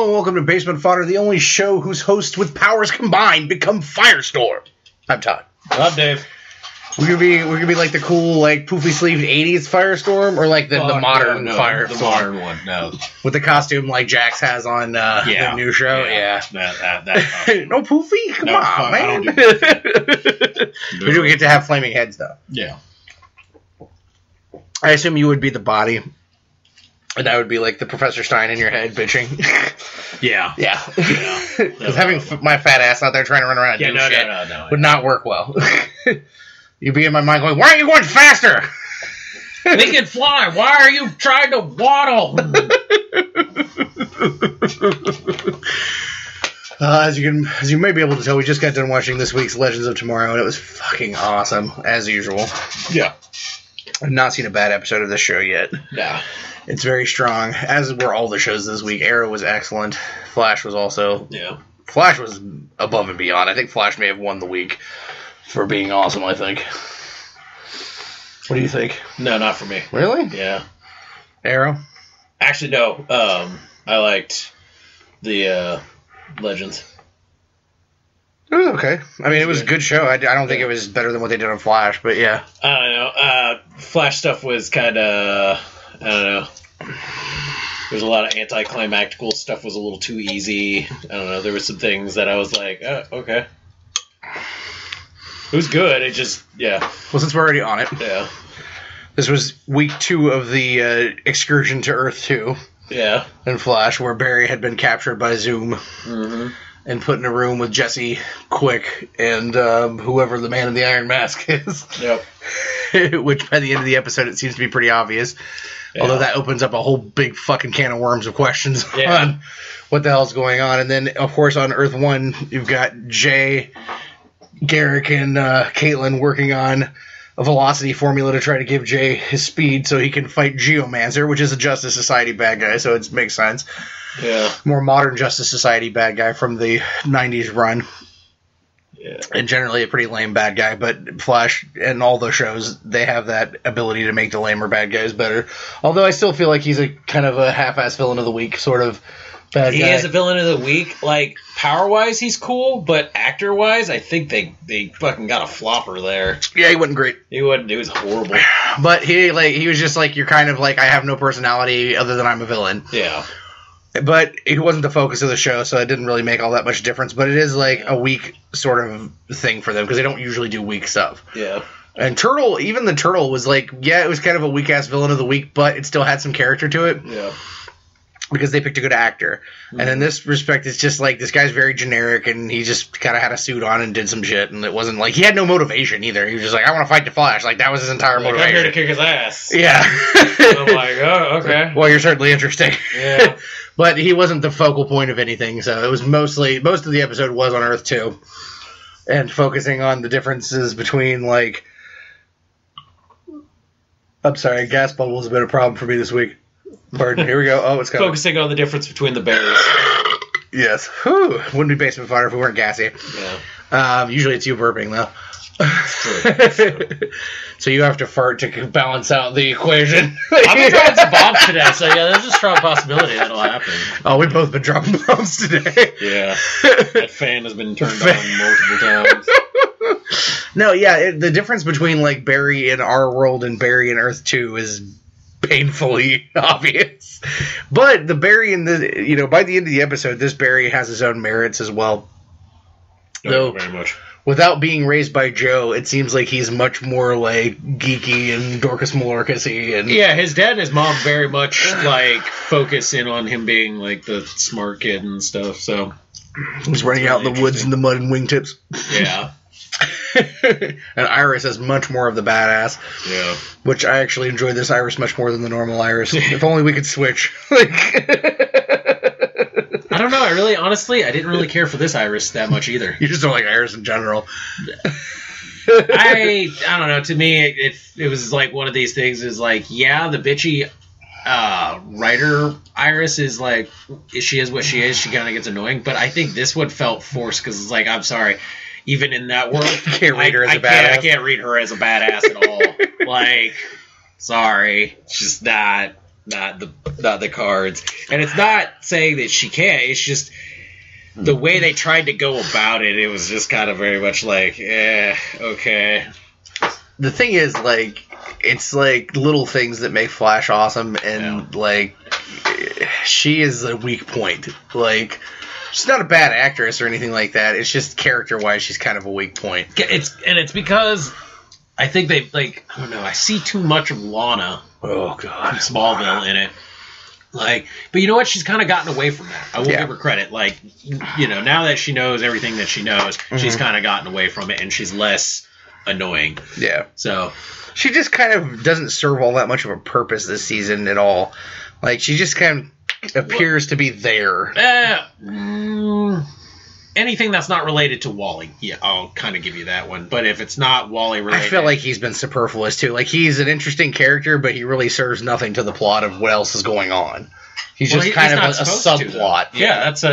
Hello and welcome to Basement Fodder, the only show whose hosts with powers combined become Firestorm. I'm Todd. I'm Dave. We're gonna be like the cool, like poofy sleeved '80s Firestorm, or like the modern Firestorm. The modern one, no. With the costume like Jax has on the new show. Yeah. That no poofy? Come on, I man. don't do We do get to have flaming heads though. Yeah. I assume you would be the body. And I would be like the Professor Stein in your head bitching. Yeah. Because having my fat ass out there trying to run around and do shit would not work well. You'd be in my mind going, why aren't you going faster? We can fly. Why are you trying to waddle? As you may be able to tell, we just got done watching this week's Legends of Tomorrow, and it was fucking awesome, as usual. Yeah. I've not seen a bad episode of this show yet. Yeah. It's very strong, as were all the shows this week. Arrow was excellent. Flash was also... Yeah. Flash was above and beyond. I think Flash may have won the week for being awesome, I think. What do you think? No, not for me. Really? Yeah. Arrow? Actually, no. I liked the Legends. It was okay. I mean, it was a good show. I don't think it was better than what they did on Flash, but yeah. I don't know. Flash stuff was kind of... I don't know. There's a lot of anticlimactical stuff was a little too easy. I don't know. There were some things that I was like, oh, okay. It was good. It just, yeah. Well, since we're already on it. Yeah. This was week 2 of the excursion to Earth 2. Yeah. In Flash, where Barry had been captured by Zoom. Mm-hmm. And put in a room with Jesse Quick and whoever the man in the Iron Mask is. Yep. Which by the end of the episode, it seems to be pretty obvious. Yeah. Although that opens up a whole big fucking can of worms of questions on what the hell's going on. And then, of course, on Earth 1, you've got Jay, Garrick, and Caitlin working on a velocity formula to try to give Jay his speed so he can fight Geomancer, which is a Justice Society bad guy, so it makes sense. Yeah. More modern Justice Society bad guy from the 90s run. Yeah. And generally a pretty lame bad guy, but Flash and all those shows, they have that ability to make the lamer bad guys better. Although I still feel like he's a kind of a half-ass villain of the week sort of bad guy. He is a villain of the week. Like, power-wise, he's cool, but actor-wise, I think they fucking got a flopper there. Yeah, he wasn't great. He was horrible. But he was just like, you're kind of like, I have no personality other than I'm a villain. Yeah. But it wasn't the focus of the show, so it didn't really make all that much difference. But it is like a weak sort of thing for them, because they don't usually do weak stuff. Yeah. And Turtle, even the Turtle was like, yeah, it was kind of a weak-ass villain of the week, but it still had some character to it. Yeah. Because they picked a good actor. Mm-hmm. And in this respect, it's just like, this guy's very generic, and he just kind of had a suit on and did some shit, and it wasn't like, he had no motivation either. He was just like, I want to fight the Flash. Like, that was his entire motivation. I'm here to kick his ass. Yeah. I'm like, oh, okay. Well, you're certainly interesting. Yeah. But he wasn't the focal point of anything, so it was most of the episode was on Earth 2. And focusing on the differences between, like... I'm sorry, gas bubbles have been a problem for me this week. Pardon, here we go. Oh, it's coming. Focusing on the difference between the bears. Yes. Whew. Wouldn't be Basement Fodder if we weren't gassy. Yeah. Usually it's you burping, though. True. So you have to fart to balance out the equation. I've been dropping some bombs today, so yeah, there's a strong possibility that'll happen. Oh, we've both been dropping bombs today. Yeah. That fan has been turned on multiple times. No, yeah, the difference between like Barry in our world and Barry in Earth 2 is painfully obvious. But the Barry in the, by the end of the episode, this Barry has his own merits as well. No, very much. Without being raised by Joe, it seems like he's much more, like, geeky and Dorcas Malorcas-y. And yeah, his dad and his mom very much, like, focus in on him being, like, the smart kid and stuff, so... He's running out in the woods in the mud and wingtips. Yeah. And Iris is much more of the badass. Yeah. Which I actually enjoy this Iris much more than the normal Iris. If only we could switch. I don't know. I didn't really care for this Iris that much either. You just don't like Iris in general. I don't know. To me, it was like one of these things is like, yeah, the bitchy writer Iris is like, she is what she is. She kind of gets annoying. But I think this one felt forced because it's like, I'm sorry. Even in that world, I can't read her as a badass. I can't read her as a badass at all. Like, sorry. It's just not. not the cards. And it's not saying that she can't. It's just the way they tried to go about it. It was just kind of very much like, okay. The thing is, like, it's like little things that make Flash awesome, and like, she is a weak point. Like, she's not a bad actress or anything like that. It's just character-wise, she's kind of a weak point. It's because I think they, like, I don't know, I see too much of Lana. Oh, God. From Smallville in it. Like, but you know what? She's kind of gotten away from that. I will give her credit. Like, you know, now that she knows everything that she knows, she's kind of gotten away from it, and she's less annoying. Yeah. So she just kind of doesn't serve all that much of a purpose this season at all. Like, she just kind of appears to be there. Anything that's not related to Wally, yeah, I'll kind of give you that one. But if it's not Wally related, I feel like he's been superfluous too. Like, he's an interesting character, but he really serves nothing to the plot of what else is going on. He's just kind of a subplot. It's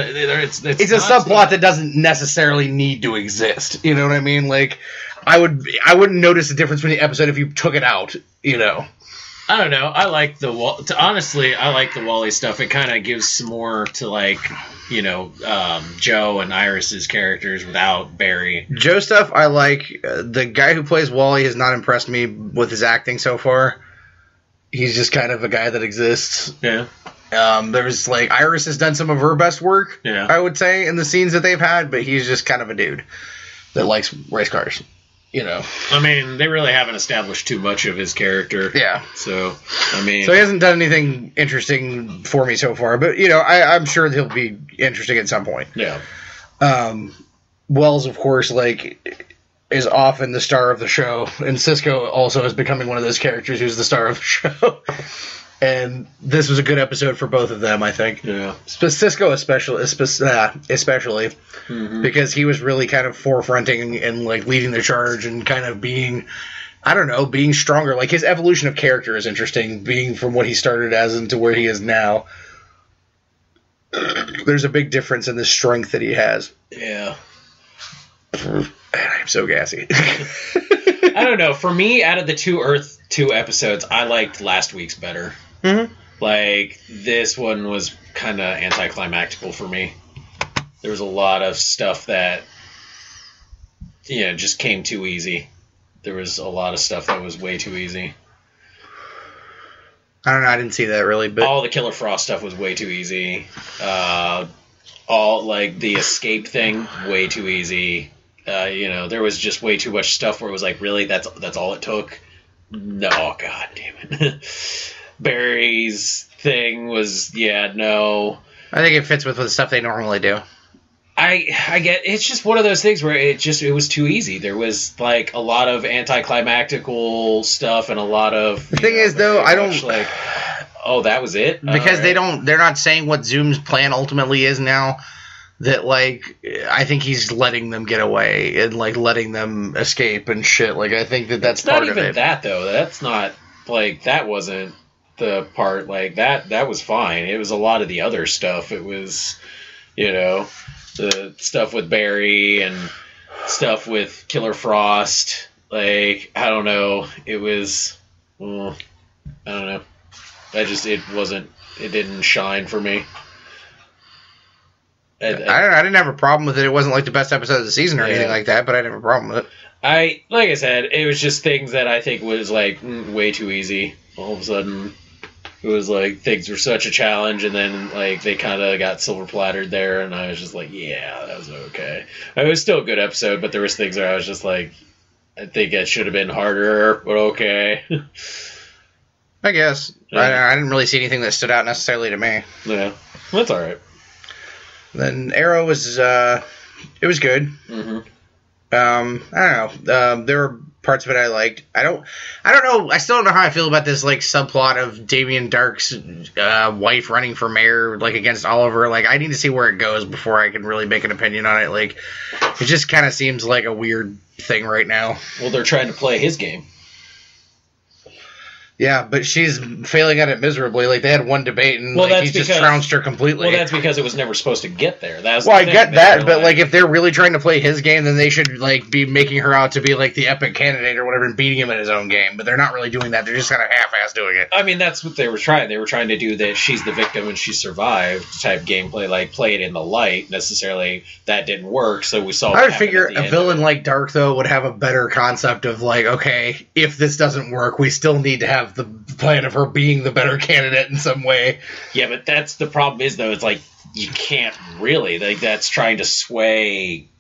a subplot that doesn't necessarily need to exist. You know what I mean? Like, I wouldn't notice the difference between the episode if you took it out. You know. I don't know. I like honestly, I like the Wally stuff. It kind of gives some more to, like, you know, Joe and Iris's characters without Barry. Joe stuff I like. The guy who plays Wally has not impressed me with his acting so far. He's just kind of a guy that exists. Yeah. There's, like, Iris has done some of her best work, I would say, in the scenes that they've had, but he's just kind of a dude that likes race cars. You know. I mean, they really haven't established too much of his character. Yeah. So, I mean. So he hasn't done anything interesting for me so far, but, you know, I'm sure he'll be interesting at some point. Yeah. Wells, of course, like, is often the star of the show, and Cisco also is becoming one of those characters who's the star of the show. And this was a good episode for both of them, I think. Yeah. Cisco especially, because he was really kind of forefronting and, like, leading the charge and kind of being, I don't know, being stronger. Like, his evolution of character is interesting, being from what he started as into where he is now. There's a big difference in the strength that he has. Yeah. I'm so gassy. I don't know. For me, out of the two Earth 2 episodes, I liked last week's better. Mm-hmm. Like, this one was kind of anticlimactical for me. There was a lot of stuff that, you know, just came too easy. There was a lot of stuff that was way too easy. I don't know. I didn't see that really, but all the Killer Frost stuff was way too easy. All, like, the escape thing, way too easy. You know, there was just way too much stuff where it was like, really, that's all it took? No, god damn it. Barry's thing was, no. I think it fits with the stuff they normally do. I get, it's just one of those things where it was too easy. There was, like, a lot of anticlimactical stuff and a lot of... The thing is, though, I don't... Like, oh, that was it? Because they're not saying what Zoom's plan ultimately is now. That, like, I think he's letting them get away and, like, letting them escape and shit. Like, I think that's part of it. It's not even that, though. That's not, like, that wasn't the part. Like, that was fine. It was a lot of the other stuff. It was, you know, the stuff with Barry and stuff with Killer Frost. Like, I don't know. It was, I don't know. It didn't shine for me. I didn't have a problem with it. It wasn't like the best episode of the season or anything like that, but I didn't have a problem with it. Like I said, it was just things that I think was, like, way too easy. All of a sudden, it was like things were such a challenge, and then, like, they kind of got silver plattered there, and I was just like, yeah, that was okay. It was still a good episode, but there was things where I was just like, I think it should have been harder, but okay. I guess. I didn't really see anything that stood out necessarily to me. Yeah, that's all right. Then Arrow was, it was good. Mm-hmm. I don't know. There were parts of it I liked. I don't know. I still don't know how I feel about this, like, subplot of Damien Dark's wife running for mayor, like, against Oliver. Like, I need to see where it goes before I can really make an opinion on it. Like, it just kind of seems like a weird thing right now. Well, they're trying to play his game. Yeah, but she's failing at it miserably. Like, they had one debate, and he just trounced her completely. Well, that's because it was never supposed to get there. I get that, but like, if they're really trying to play his game, then they should like be making her out to be like the epic candidate or whatever, and beating him in his own game. But they're not really doing that. They're just kind of half-ass doing it. I mean, that's what they were trying. They were trying to do that she's the victim and she survived type gameplay, like play it in the light. Necessarily, that didn't work, so we saw. I would figure a villain like Dark, though, would have a better concept of like, okay, if this doesn't work, we still need to have the plan of her being the better candidate in some way. Yeah, but that's the problem is, though, it's like you can't really. Like, that's trying to sway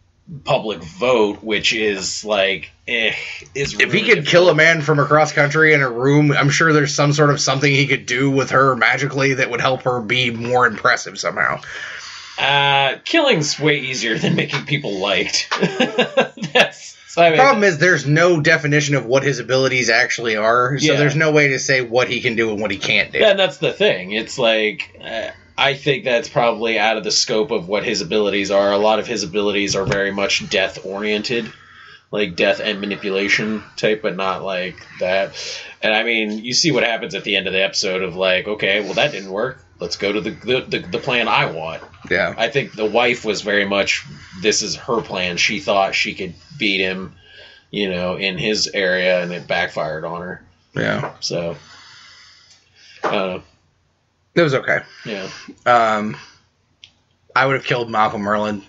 public vote, which is like, is really if he could kill a man from across country in a room, I'm sure there's some sort of something he could do with her magically that would help her be more impressive somehow. Killing's way easier than making people liked. The problem is there's no definition of what his abilities actually are, so there's no way to say what he can do and what he can't do. Yeah, and that's the thing. It's like, I think that's probably out of the scope of what his abilities are. A lot of his abilities are very much death-oriented, like death and manipulation type, but not like that. And I mean, you see what happens at the end of the episode of like, okay, well, that didn't work. Let's go to the plan I want. Yeah. I think the wife was very much, this is her plan. She thought she could beat him, in his area, and it backfired on her. Yeah. So, I don't know. It was okay. Yeah. I would have killed Malcolm Merlin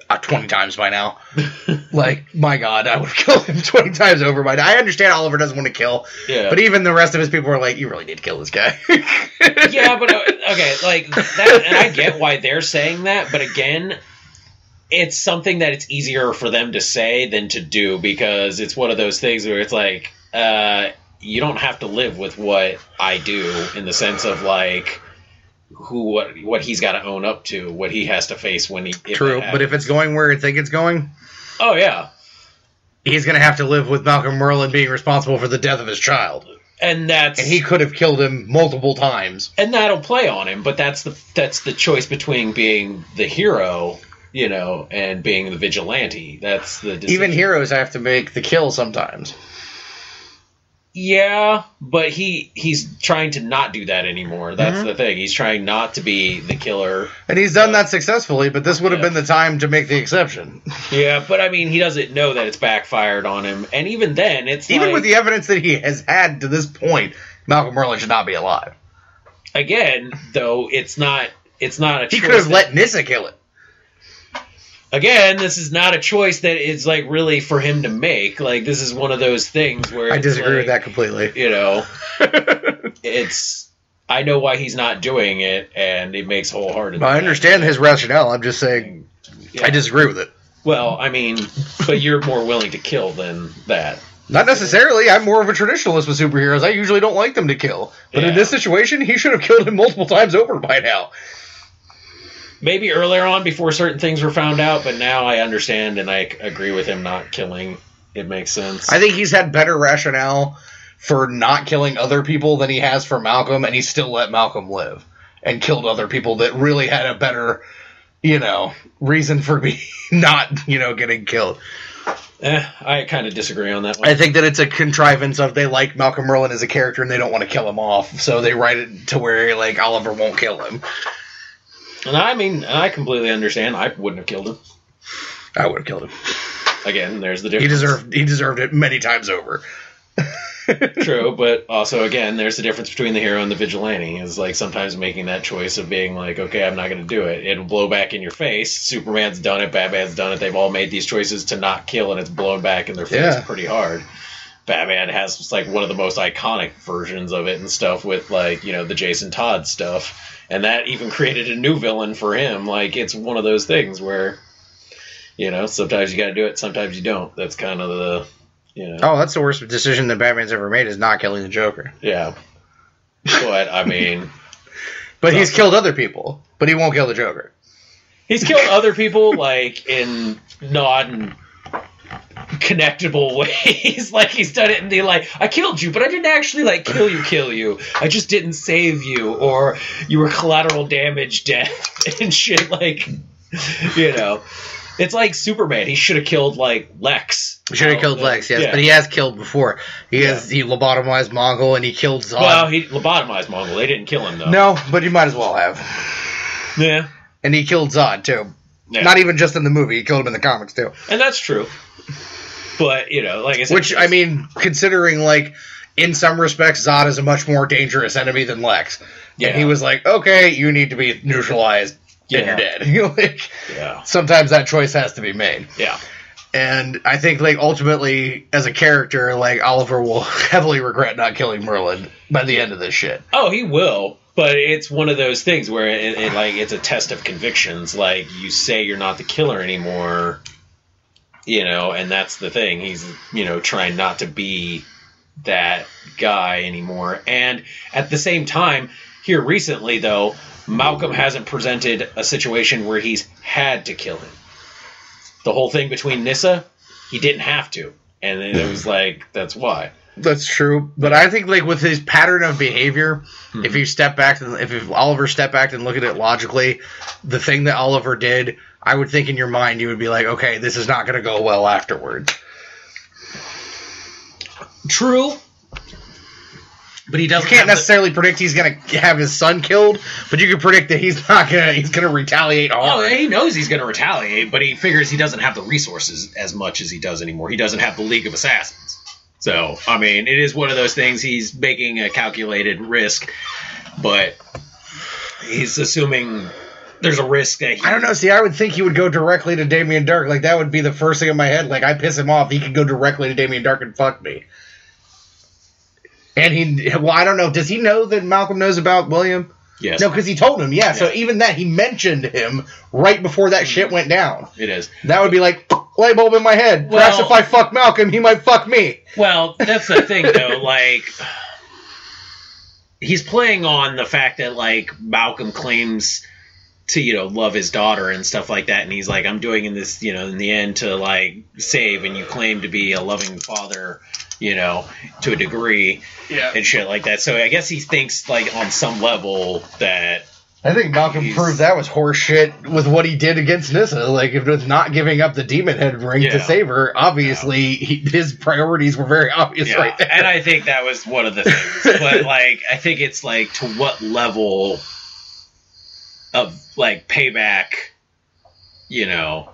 20 times by now. Like, my God, I would have killed him 20 times over by now. I understand Oliver doesn't want to kill, but even the rest of his people are like, you really need to kill this guy. Yeah, but okay, like that, and I get why they're saying that, but again, it's something that it's easier for them to say than to do, because it's one of those things where it's like, you don't have to live with what I do, in the sense of like, what he's got to own up to, what he has to face when he... True, but if it's going where you think it's going... Oh, yeah. He's going to have to live with Malcolm Merlin being responsible for the death of his child. And he could have killed him multiple times. And that'll play on him, but that's the choice between being the hero, and being the vigilante. That's the decision. Even heroes have to make the kill sometimes. Yeah, but he's trying to not do that anymore. That's the thing. He's trying not to be the killer. And he's done that successfully, but this would have been the time to make the exception. Yeah, but I mean, he doesn't know that it's backfired on him. And even then, it's even with the evidence that he has had to this point, Malcolm Merlin should not be alive. Again, though, it's not a choice. He could have let Nyssa kill it. Again, this is not a choice that is like really for him to make. Like, this is one of those things where I disagree with that completely. I know why he's not doing it, and it makes wholehearted. I understand his rationale. I'm just saying, I disagree with it. Well, I mean, but you're more willing to kill than that. Not necessarily. I'm more of a traditionalist with superheroes. I usually don't like them to kill. But in this situation, he should have killed him multiple times over by now. Maybe earlier on, before certain things were found out, but now I understand and I agree with him not killing. It makes sense. I think he's had better rationale for not killing other people than he has for Malcolm, and he still let Malcolm live and killed other people that really had a better, reason for not, getting killed. I kind of disagree on that one. I think that it's a contrivance of they like Malcolm Merlin as a character and they don't want to kill him off, so they write it to where like Oliver won't kill him. And I mean, I completely understand. I wouldn't have killed him. I would have killed him. Again, there's the difference. He deserved it many times over. True, but also, again, there's the difference between the hero and the vigilante. Is like sometimes making that choice of being like, okay, I'm not going to do it. It'll blow back in your face. Superman's done it. Batman's done it. They've all made these choices to not kill, and it's blown back in their face pretty hard. Batman has like one of the most iconic versions of it and stuff with like, the Jason Todd stuff. And that even created a new villain for him. Like, it's one of those things where, sometimes you got to do it, sometimes you don't. That's kind of the, Oh, that's the worst decision that Batman's ever made, is not killing the Joker. Yeah. But, I mean... But he's killed other people. But he won't kill the Joker. He's killed other people, like, in non-connectable ways. Like, he's done it and they're like, I killed you, but I didn't actually, like, kill you. I just didn't save you. Or, you were collateral damage death and shit, like, It's like Superman. He should have killed, like, Lex. Should have killed Lex, yes. Yeah. But he has killed before. He lobotomized Mongol, and he killed Zod. Well, he lobotomized Mongol. They didn't kill him, though. No, but he might as well have. Yeah. And he killed Zod, too. Yeah. Not even just in the movie. He killed him in the comics, too. And that's true. But, you know, like I said... Which, I mean, considering, like, in some respects, Zod is a much more dangerous enemy than Lex. Yeah. And he was like, okay, you need to be neutralized. And you're dead. Like, sometimes that choice has to be made. Yeah. And I think, like, ultimately, as a character, like, Oliver will heavily regret not killing Merlin by the end of this shit. Oh, he will. But it's one of those things where it's a test of convictions. Like, you say you're not the killer anymore, you know, and that's the thing. He's, you know, trying not to be that guy anymore. And at the same time, here recently, though, Malcolm hasn't presented a situation where he's had to kill him. The whole thing between Nyssa, he didn't have to. And it was like, that's why. That's true. But I think, like, with his pattern of behavior, if you step back, if Oliver stepped back and look at it logically, the thing that Oliver did, I would think in your mind you would be like, okay, this is not going to go well afterwards. True. But he doesn't. You can't necessarily predict he's going to have his son killed, but you can predict that he's going to retaliate hard. Oh, he knows he's going to retaliate, but he figures he doesn't have the resources as much as he does anymore. He doesn't have the League of Assassins. So, I mean, it is one of those things. He's making a calculated risk, but he's assuming there's a risk that I don't know. See, I would think he would go directly to Damien Dark. Like, that would be the first thing in my head. Like, I piss him off, he could go directly to Damien Dark and fuck me. And I don't know. Does he know that Malcolm knows about William? Yes. No, because he told him, yeah. So even that, he mentioned him right before that shit went down. It is. That would be like, light bulb in my head. Well, perhaps if I fuck Malcolm, he might fuck me. Well, that's the thing, though. Like, he's playing on the fact that, like, Malcolm claims to, you know, love his daughter and stuff like that. And he's like, I'm doing this, you know, in the end to, like, save. And you claim to be a loving father, you know, to a degree. Yeah. And shit like that. So I guess he thinks, like, on some level that... I think Malcolm proved that was horseshit with what he did against Nyssa. Like, if it's not giving up the demon head ring to save her, obviously his priorities were very obvious right there. And I think that was one of the things. But, like, I think it's, like, to what level of, like, payback, you know,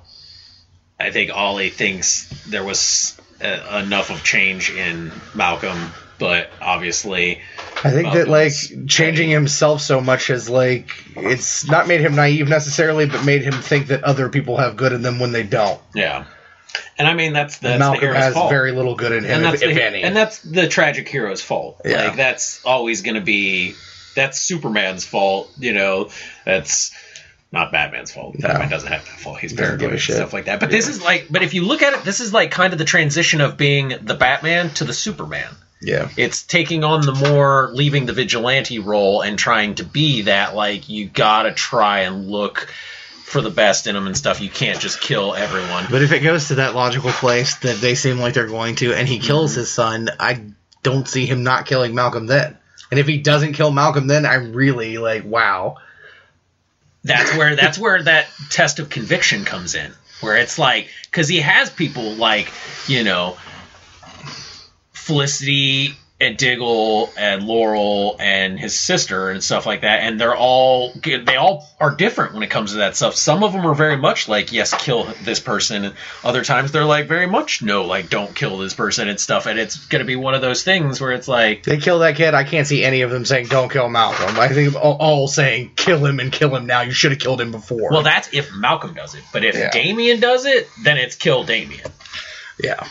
I think Ollie thinks there was enough of change in Malcolm. But obviously, I think that, like, changing himself so much has, like, it's not made him naive necessarily, but made him think that other people have good in them when they don't. Yeah. And I mean, that's Malcolm the hero's has fault. Very little good in him, if any. And that's the tragic hero's fault. Yeah. Like, that's always going to be, that's Superman's fault, you know, that's not Batman's fault. No. Batman doesn't have that fault. He's paranoid and stuff like that. But this is like, but if you look at it, this is like kind of the transition of being the Batman to the Superman. Yeah. It's taking on the more, leaving the vigilante role and trying to be that, like, you gotta try and look for the best in them and stuff. You can't just kill everyone. But if it goes to that logical place that they seem like they're going to, and he kills his son, I don't see him not killing Malcolm then. And if he doesn't kill Malcolm then, I'm really like, wow. That's where that test of conviction comes in. Where it's like, because he has people like, you know, Felicity and Diggle and Laurel and his sister and stuff like that, and they all are different when it comes to that stuff. Some of them are very much like, yes, kill this person, and other times they're like very much no, like, don't kill this person and stuff. And it's gonna be one of those things where it's like, they kill that kid. I can't see any of them saying don't kill Malcolm. I think all saying kill him and kill him now. You should have killed him before. Well, that's if Malcolm does it, but if Damien does it, then it's kill Damien. Yeah,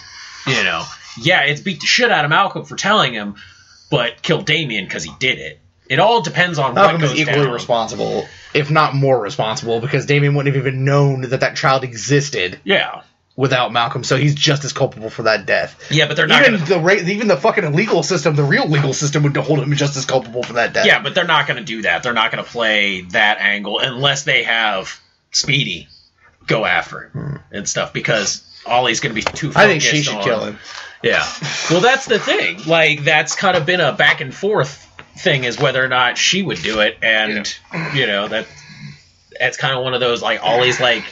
you know. Yeah, it's beat the shit out of Malcolm for telling him, but kill Damien because he did it. It all depends on Malcolm what goes is equally down. responsible, if not more responsible, because Damien wouldn't have even known that child existed. Yeah. Without Malcolm, so he's just as culpable for that death. Yeah, but they're not even the fucking legal system, the real legal system, would hold him just as culpable for that death. Yeah, but they're not going to do that. They're not going to play that angle unless they have Speedy go after him and stuff, because Ollie's going to be too focused on... I think she should kill him. Yeah. Well, that's the thing. Like, that's kind of been a back and forth thing, is whether or not she would do it. And, you know, that's kind of one of those, like, Ollie's like,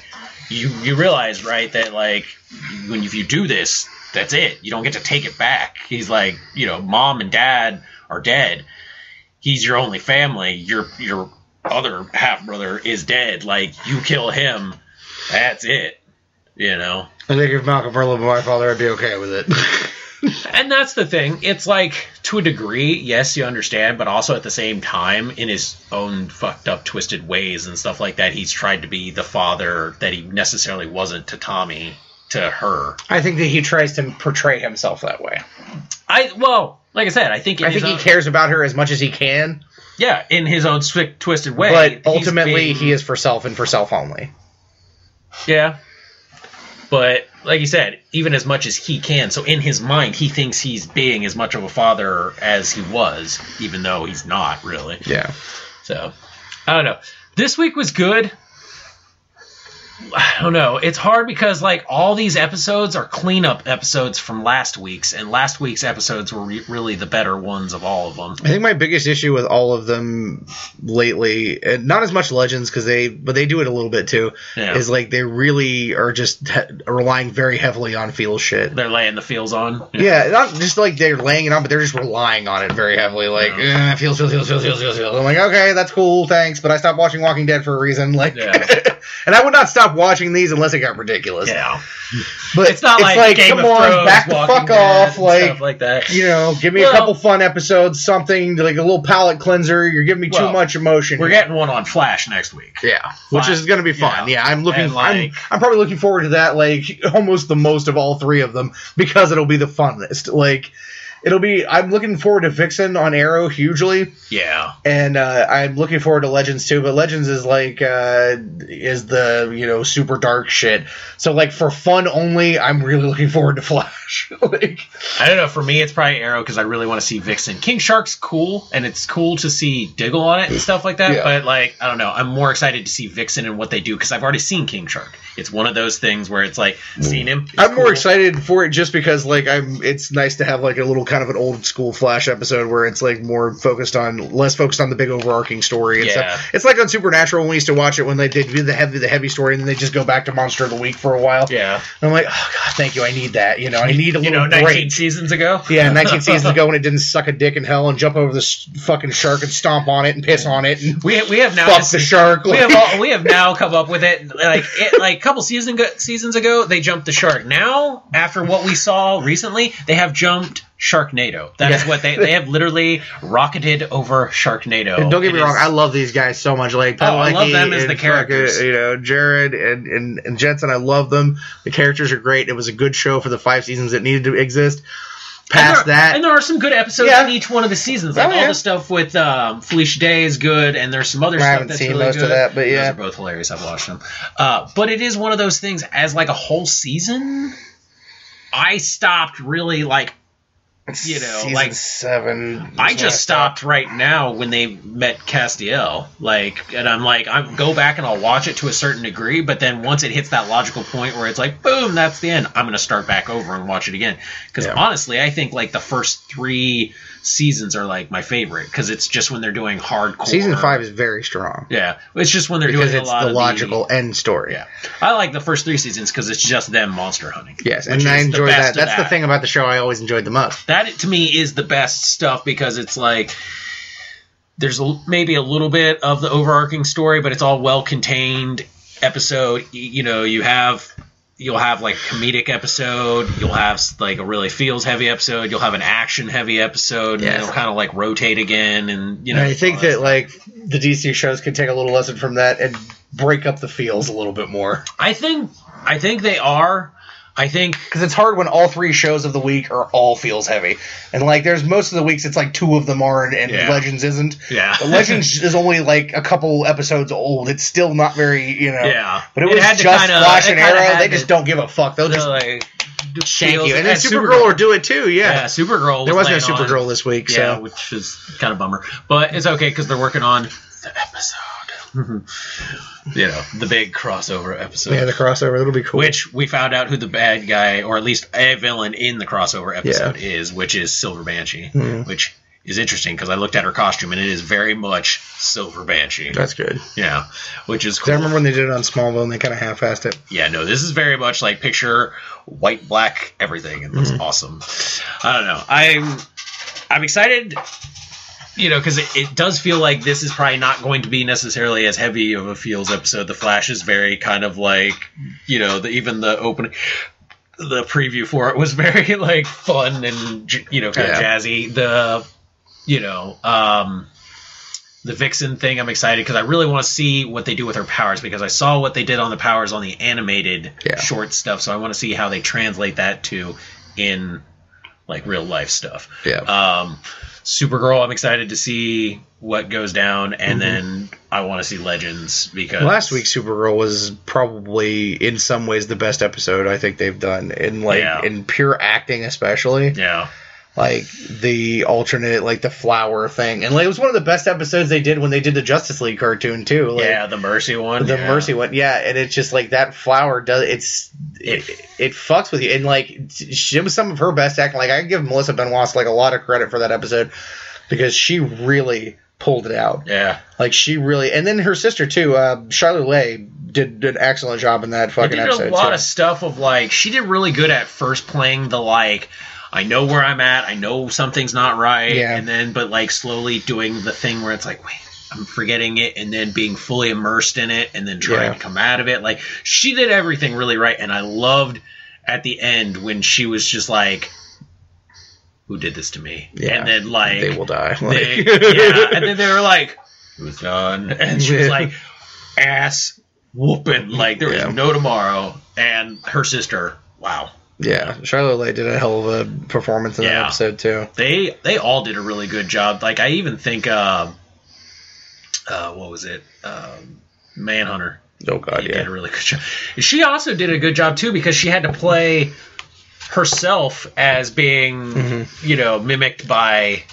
you realize, right, that like if you do this, that's it. You don't get to take it back. He's like, mom and dad are dead. He's your only family. Your other half brother is dead. Like, you kill him, that's it. I think if Malcolm Merlin were my father, I'd be okay with it. And that's the thing. It's like, to a degree, yes, you understand, but also at the same time, in his own fucked up, twisted ways and stuff like that, he's tried to be the father that he necessarily wasn't to Tommy, to her. I think that he tries to portray himself that way. Like I said, I think he cares about her as much as he can. Yeah, in his own twisted way. But ultimately, he is for self and for self only. Yeah. But, like you said, even as much as he can. So in his mind, he thinks he's being as much of a father as he was, even though he's not, really. Yeah. So, I don't know. This week was good. I don't know. It's hard because, like, all these episodes are cleanup episodes from last week's, and last week's episodes were really the better ones of all of them. I think my biggest issue with all of them lately, not as much Legends, but they do it a little bit too, is like they really are just relying very heavily on feel shit. They're laying the feels on? Yeah, not just like they're laying it on, but they're just relying on it very heavily. Like, feels. I'm like, okay, that's cool, thanks, but I stopped watching Walking Dead for a reason. Like, and I would not stop watching these unless it got ridiculous. Yeah, but it's not like Game come of on, Thrones, back the fuck off, stuff like that. Give me a couple fun episodes, something like a little palate cleanser. You're giving me too much emotion. We're getting one on Flash next week. Yeah, which is going to be fun. Yeah, I'm looking. I'm probably looking forward to that. Like almost the most of all three of them because it'll be the funnest. Like. I'm looking forward to Vixen on Arrow hugely. Yeah. And I'm looking forward to Legends too, but Legends is like is the super dark shit. So like for fun only, I'm really looking forward to Flash. Like I don't know, for me it's probably Arrow because I really want to see Vixen. King Shark's cool, and it's cool to see Diggle on it and stuff like that, but like I don't know, I'm more excited to see Vixen and what they do because I've already seen King Shark. It's one of those things where it's like seeing him. I'm more excited for it just because like it's nice to have like a little kind of an old school Flash episode where it's like less focused on the big overarching story and stuff. It's like on Supernatural when we used to watch it when they did the heavy story and then they just go back to Monster of the Week for a while. Yeah. And I'm like, oh god, thank you, I need that. I need a little 19 break. seasons ago. Yeah, 19 seasons ago when it didn't suck a dick in hell and jump over the fucking shark and stomp on it and piss on it. And we have now fuck the shark. We have now come up with it like a couple seasons ago they jumped the shark. Now after what we saw recently, they have jumped Sharknado. That is what they have literally rocketed over Sharknado. And don't get me wrong, I love these guys so much. Like I love them as the characters. Jared and Jensen, I love them. The characters are great. It was a good show for the 5 seasons that needed to exist. And there are some good episodes in each one of the seasons. Like all the stuff with Felicia Day is good, and there's some other stuff that's really good. I haven't seen most of that, but yeah. Those are both hilarious. I've watched them. But it is one of those things, as like a whole season, I stopped really like Season like 7. I just stopped right now when they met Castiel, and I'm like, I go back and I'll watch it to a certain degree, but then once it hits that logical point where it's like, boom, that's the end, I'm gonna start back over and watch it again. Because honestly, I think like the first 3 seasons are like my favorite because it's just when they're doing hardcore. Season 5 is very strong. Yeah, it's just when they're doing a lot of the logical end story. Yeah, I like the first 3 seasons because it's just them monster hunting. Yes, and I enjoy that. That's the thing about the show I always enjoyed the most. That to me is the best stuff because it's like there's maybe a little bit of the overarching story, but it's all well contained episode. You'll have like a comedic episode, you'll have like a really feels heavy episode, you'll have an action heavy episode, and it'll kind of like rotate again, and And I think that like the DC shows can take a little lesson from that and break up the feels a little bit more. I think they are. I think because it's hard when all 3 shows of the week are all feels heavy, and like there's most of the weeks it's like 2 of them are and Legends isn't. Yeah, but Legends is only like a couple episodes old. It's still not very Yeah, but it was just Flash and Arrow. They just don't give a fuck. They'll just like shank you. And then Supergirl will do it too. Yeah, Supergirl. There was no Supergirl this week. Yeah, which is kind of bummer, but it's okay because they're working on the episode. The big crossover episode. Yeah, the crossover. It'll be cool. Which we found out who the bad guy, or at least a villain in the crossover episode is, which is Silver Banshee, which is interesting because I looked at her costume and it is very much Silver Banshee. That's good. Yeah, which is cool. I remember when they did it on Smallville and they kind of half-assed it. Yeah, no, this is very much like picture white, black, everything. It looks awesome. I don't know. I'm excited, you know, because it does feel like this is probably not going to be necessarily as heavy of a feels episode. The Flash is very kind of like, you know, even the opening, the preview for it was very like fun and, you know, kind of jazzy. The Vixen thing, I'm excited because I really want to see what they do with her powers because I saw what they did on the powers on the animated short stuff, so I want to see how they translate that to in like real life stuff. Yeah. Supergirl, I'm excited to see what goes down, and then I want to see Legends because last week's Supergirl was probably in some ways the best episode I think they've done in pure acting, especially. Yeah. Like the alternate, like the flower thing, and like it was one of the best episodes they did when they did the Justice League cartoon too. Like, the Mercy one. Mercy one, and it's just like that flower does it fucks with you, and like it was some of her best acting. Like I give Melissa Benoist like a lot of credit for that episode because she really pulled it out. Yeah, like she really, and then her sister too, Charlotte Leigh did an excellent job in that fucking episode. They did a lot of stuff of like she did really good at first playing the like. I know where I'm at. I know something's not right. Yeah. And then, but like slowly doing the thing where it's like, wait, I'm forgetting it. And then being fully immersed in it and then trying to come out of it. Like she did everything really right. And I loved at the end when she was just like, who did this to me? Yeah. And then like, they will die. And then they were like, who's done? And she was like, ass whooping. Like there was no tomorrow. And her sister, wow. Yeah, Charlotte Leigh did a hell of a performance in that episode too. They all did a really good job. Like I even think, what was it? Manhunter. Oh God, did a really good job. She also did a good job too because she had to play herself as being, you know, mimicked by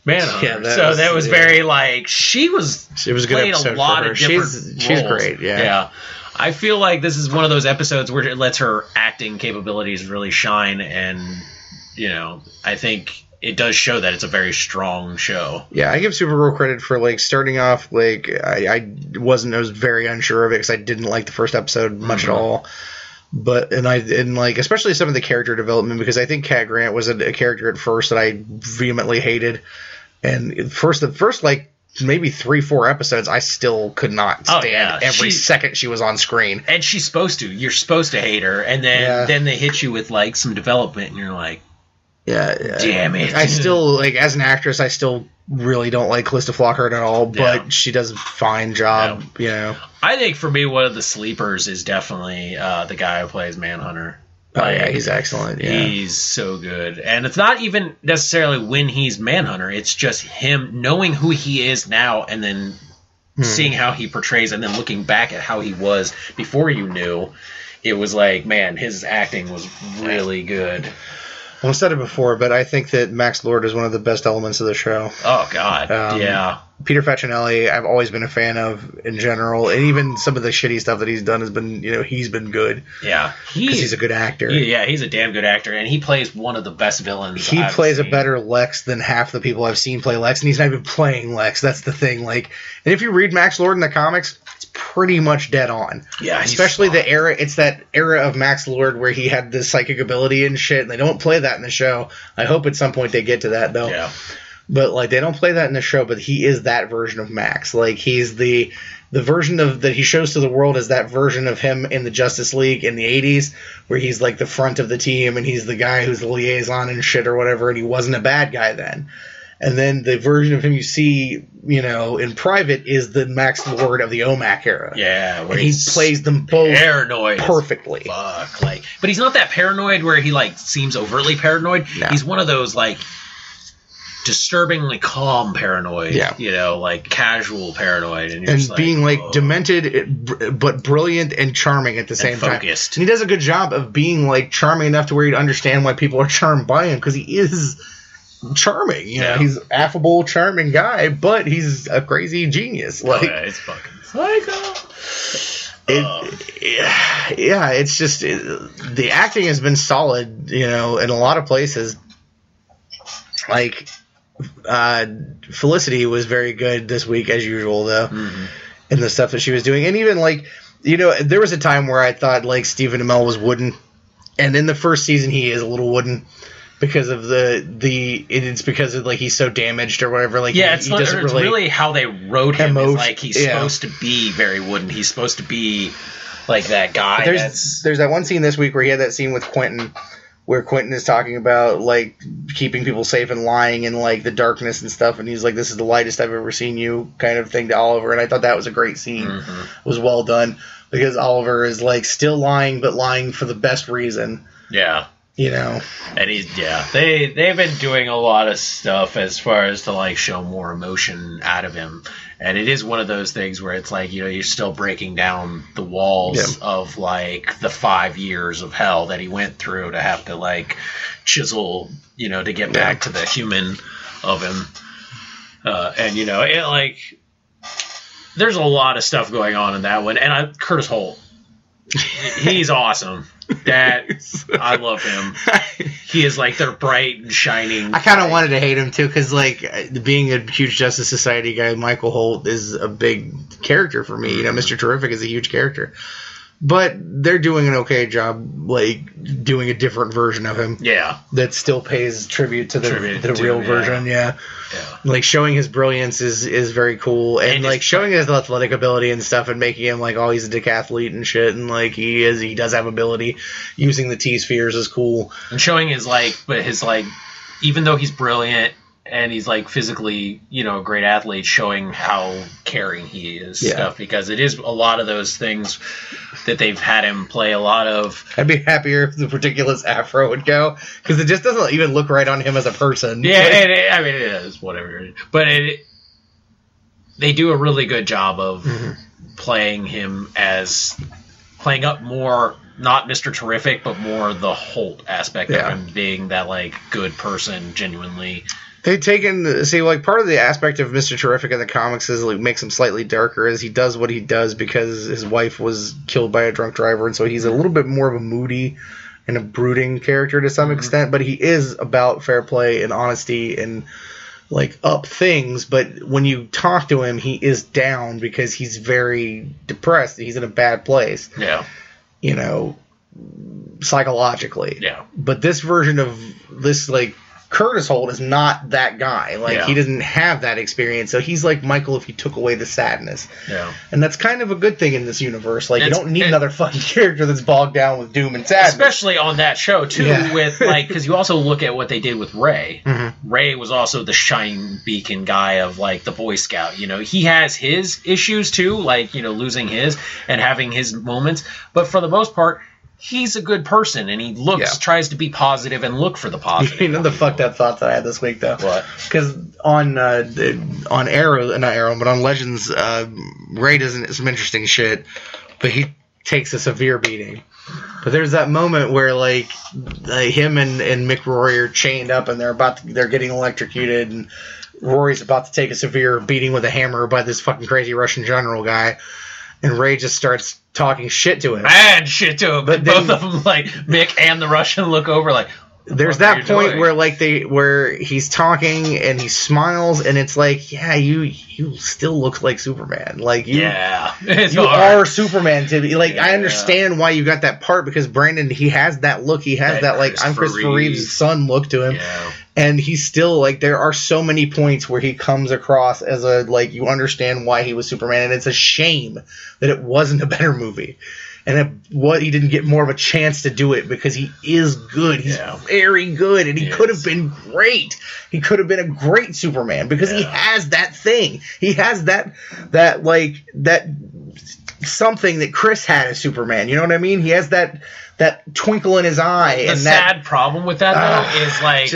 Manhunter. Yeah, so that was very like she was. It was a good episode a lot for her. Of different She's roles. great. Yeah. I feel like this is one of those episodes where it lets her acting capabilities really shine, and you know, I think it does show that it's a very strong show. Yeah, I give Supergirl credit for like starting off. Like I was very unsure of it because I didn't like the first episode much at all. But and like especially some of the character development because I think Cat Grant was a character at first that I vehemently hated, and the first like. Maybe 3-4 episodes, I still could not stand every second she was on screen. And she's supposed to. You're supposed to hate her, and then they hit you with like some development, and you're like, damn it. I still like as an actress, I still really don't like Calista Flockhart at all, but she does a fine job. You know, I think for me, one of the sleepers is definitely the guy who plays Manhunter. He's excellent. Yeah. He's so good. And it's not even necessarily when he's Manhunter. It's just him knowing who he is now and then seeing how he portrays and then looking back at how he was before you knew. It was like, man, his acting was really good. Well, I've said it before, but I think that Max Lord is one of the best elements of the show. Oh, God. Yeah. Peter Facinelli, I've always been a fan of in general, and even some of the shitty stuff that he's done has been, you know, he's been good. Yeah. Because he's a good actor. Yeah, he's a damn good actor, and he plays one of the best villains He plays a better Lex than half the people I've seen play Lex, and he's not even playing Lex. That's the thing. Like, and if you read Max Lord in the comics, it's pretty much dead on. Yeah, especially the era. It's that era of Max Lord where he had this psychic ability and shit, and they don't play that in the show. I hope at some point they get to that, though. Yeah. But like they don't play that in the show, but he is that version of Max. Like he's the version of that he shows to the world is that version of him in the Justice League in the 80s, where he's like the front of the team and he's the guy who's the liaison and shit or whatever, and he wasn't a bad guy then. And then the version of him you see, you know, in private is the Max Lord of the OMAC era. Yeah, where he plays them both paranoid perfectly. Fuck, like, but he's not that paranoid where he like seems overtly paranoid. No. He's one of those like disturbingly calm paranoid, you know, like casual paranoid, and being like demented but brilliant and charming at the same time. And he does a good job of being like charming enough to where you'd understand why people are charmed by him because he is charming. You know, he's affable, charming guy, but he's a crazy genius. Like, it's fucking psycho. It's just the acting has been solid, you know, in a lot of places. Like, Felicity was very good this week as usual, though, Mm-hmm. in the stuff that she was doing, and even like there was a time where I thought like Stephen Amell was wooden, and in the first season he is a little wooden. Because of it's because of like he's so damaged or whatever. Like it's really how they wrote him. Is like he's yeah. supposed to be very wooden. He's supposed to be like that guy. There's that one scene this week where he had that scene with Quentin, where Quentin is talking about like keeping people safe and lying in like the darkness and stuff, and he's like, "This is the lightest I've ever seen you," kind of thing to Oliver, and I thought that was a great scene. Mm-hmm. It was well done because Oliver is like still lying, but lying for the best reason. Yeah. And they've been doing a lot of stuff as far as to like show more emotion out of him, and it is one of those things where it's like you're still breaking down the walls of like the 5 years of hell that he went through to have to like chisel to get back to the human of him, and it like there's a lot of stuff going on in that one, and Curtis Holt. He's awesome. I love him. He is like they're bright and shining. I kind of wanted to hate him too because like being a huge Justice Society guy, Michael Holt is a big character for me. Mr. Terrific is a huge character, but they're doing an okay job like doing a different version of him. Yeah, that still pays tribute to the real version. Yeah. Like showing his brilliance is very cool, and like showing his athletic ability and stuff, and making him like he's a decathlete and shit, and like he does have ability. Using the T-spheres is cool, and showing his like even though he's brilliant and he's like physically a great athlete, showing how caring he is stuff, because it is a lot of those things that they've had him play a lot of. I'd be happier if the ridiculous afro would go, because it just doesn't even look right on him as a person. Yeah, it is whatever, but they do a really good job of playing him as playing up more. Not Mr. Terrific, but more the Holt aspect of him being that like good person, genuinely. They've taken part of the aspect of Mr. Terrific in the comics is like makes him slightly darker, as he does what he does because his wife was killed by a drunk driver, and so he's a little bit more of a moody and a brooding character to some extent. But he is about fair play and honesty and like up things. But when you talk to him, he is down because he's very depressed. He's in a bad place. Yeah. Psychologically. Yeah. But this version of this, like, Curtis Holt is not that guy. Like, he doesn't have that experience. So he's like Michael if you took away the sadness. Yeah. And that's kind of a good thing in this universe. Like, you don't need another fucking character that's bogged down with doom and sadness. Especially on that show, too, with, like, because you also look at what they did with Ray. Mm-hmm. Ray was also the shine beacon guy of, like, the Boy Scout. He has his issues, too, like, losing his and having his moments. But for the most part, he's a good person, and he tries to be positive and look for the positive. The fucked up thoughts that I had this week, though. What? Because on Arrow, not Arrow, but on Legends, Ray does some interesting shit, but he takes a severe beating. But there's that moment where like him and Mick Rory are chained up, and they're getting electrocuted, and Rory's about to take a severe beating with a hammer by this fucking crazy Russian general guy. And Ray just starts talking shit to him. Mad shit to him. But both of them, like, Mick and the Russian look over like, there's that point where like where he's talking and he smiles and it's like, yeah, you still look like Superman. Like you are Superman to be like. I understand why you got that part because Brandon, he has that look. He has that like I'm Christopher Reeve's son look to him. Yeah. And he's still like there are so many points where he comes across as a like you understand why he was Superman, and it's a shame that it wasn't a better movie. And he didn't get more of a chance to do it because he is good. He's very good, and he could have been great. He could have been a great Superman because he has that thing. He has that something that Chris had as Superman. You know what I mean? He has that twinkle in his eye. The sad problem with that though is like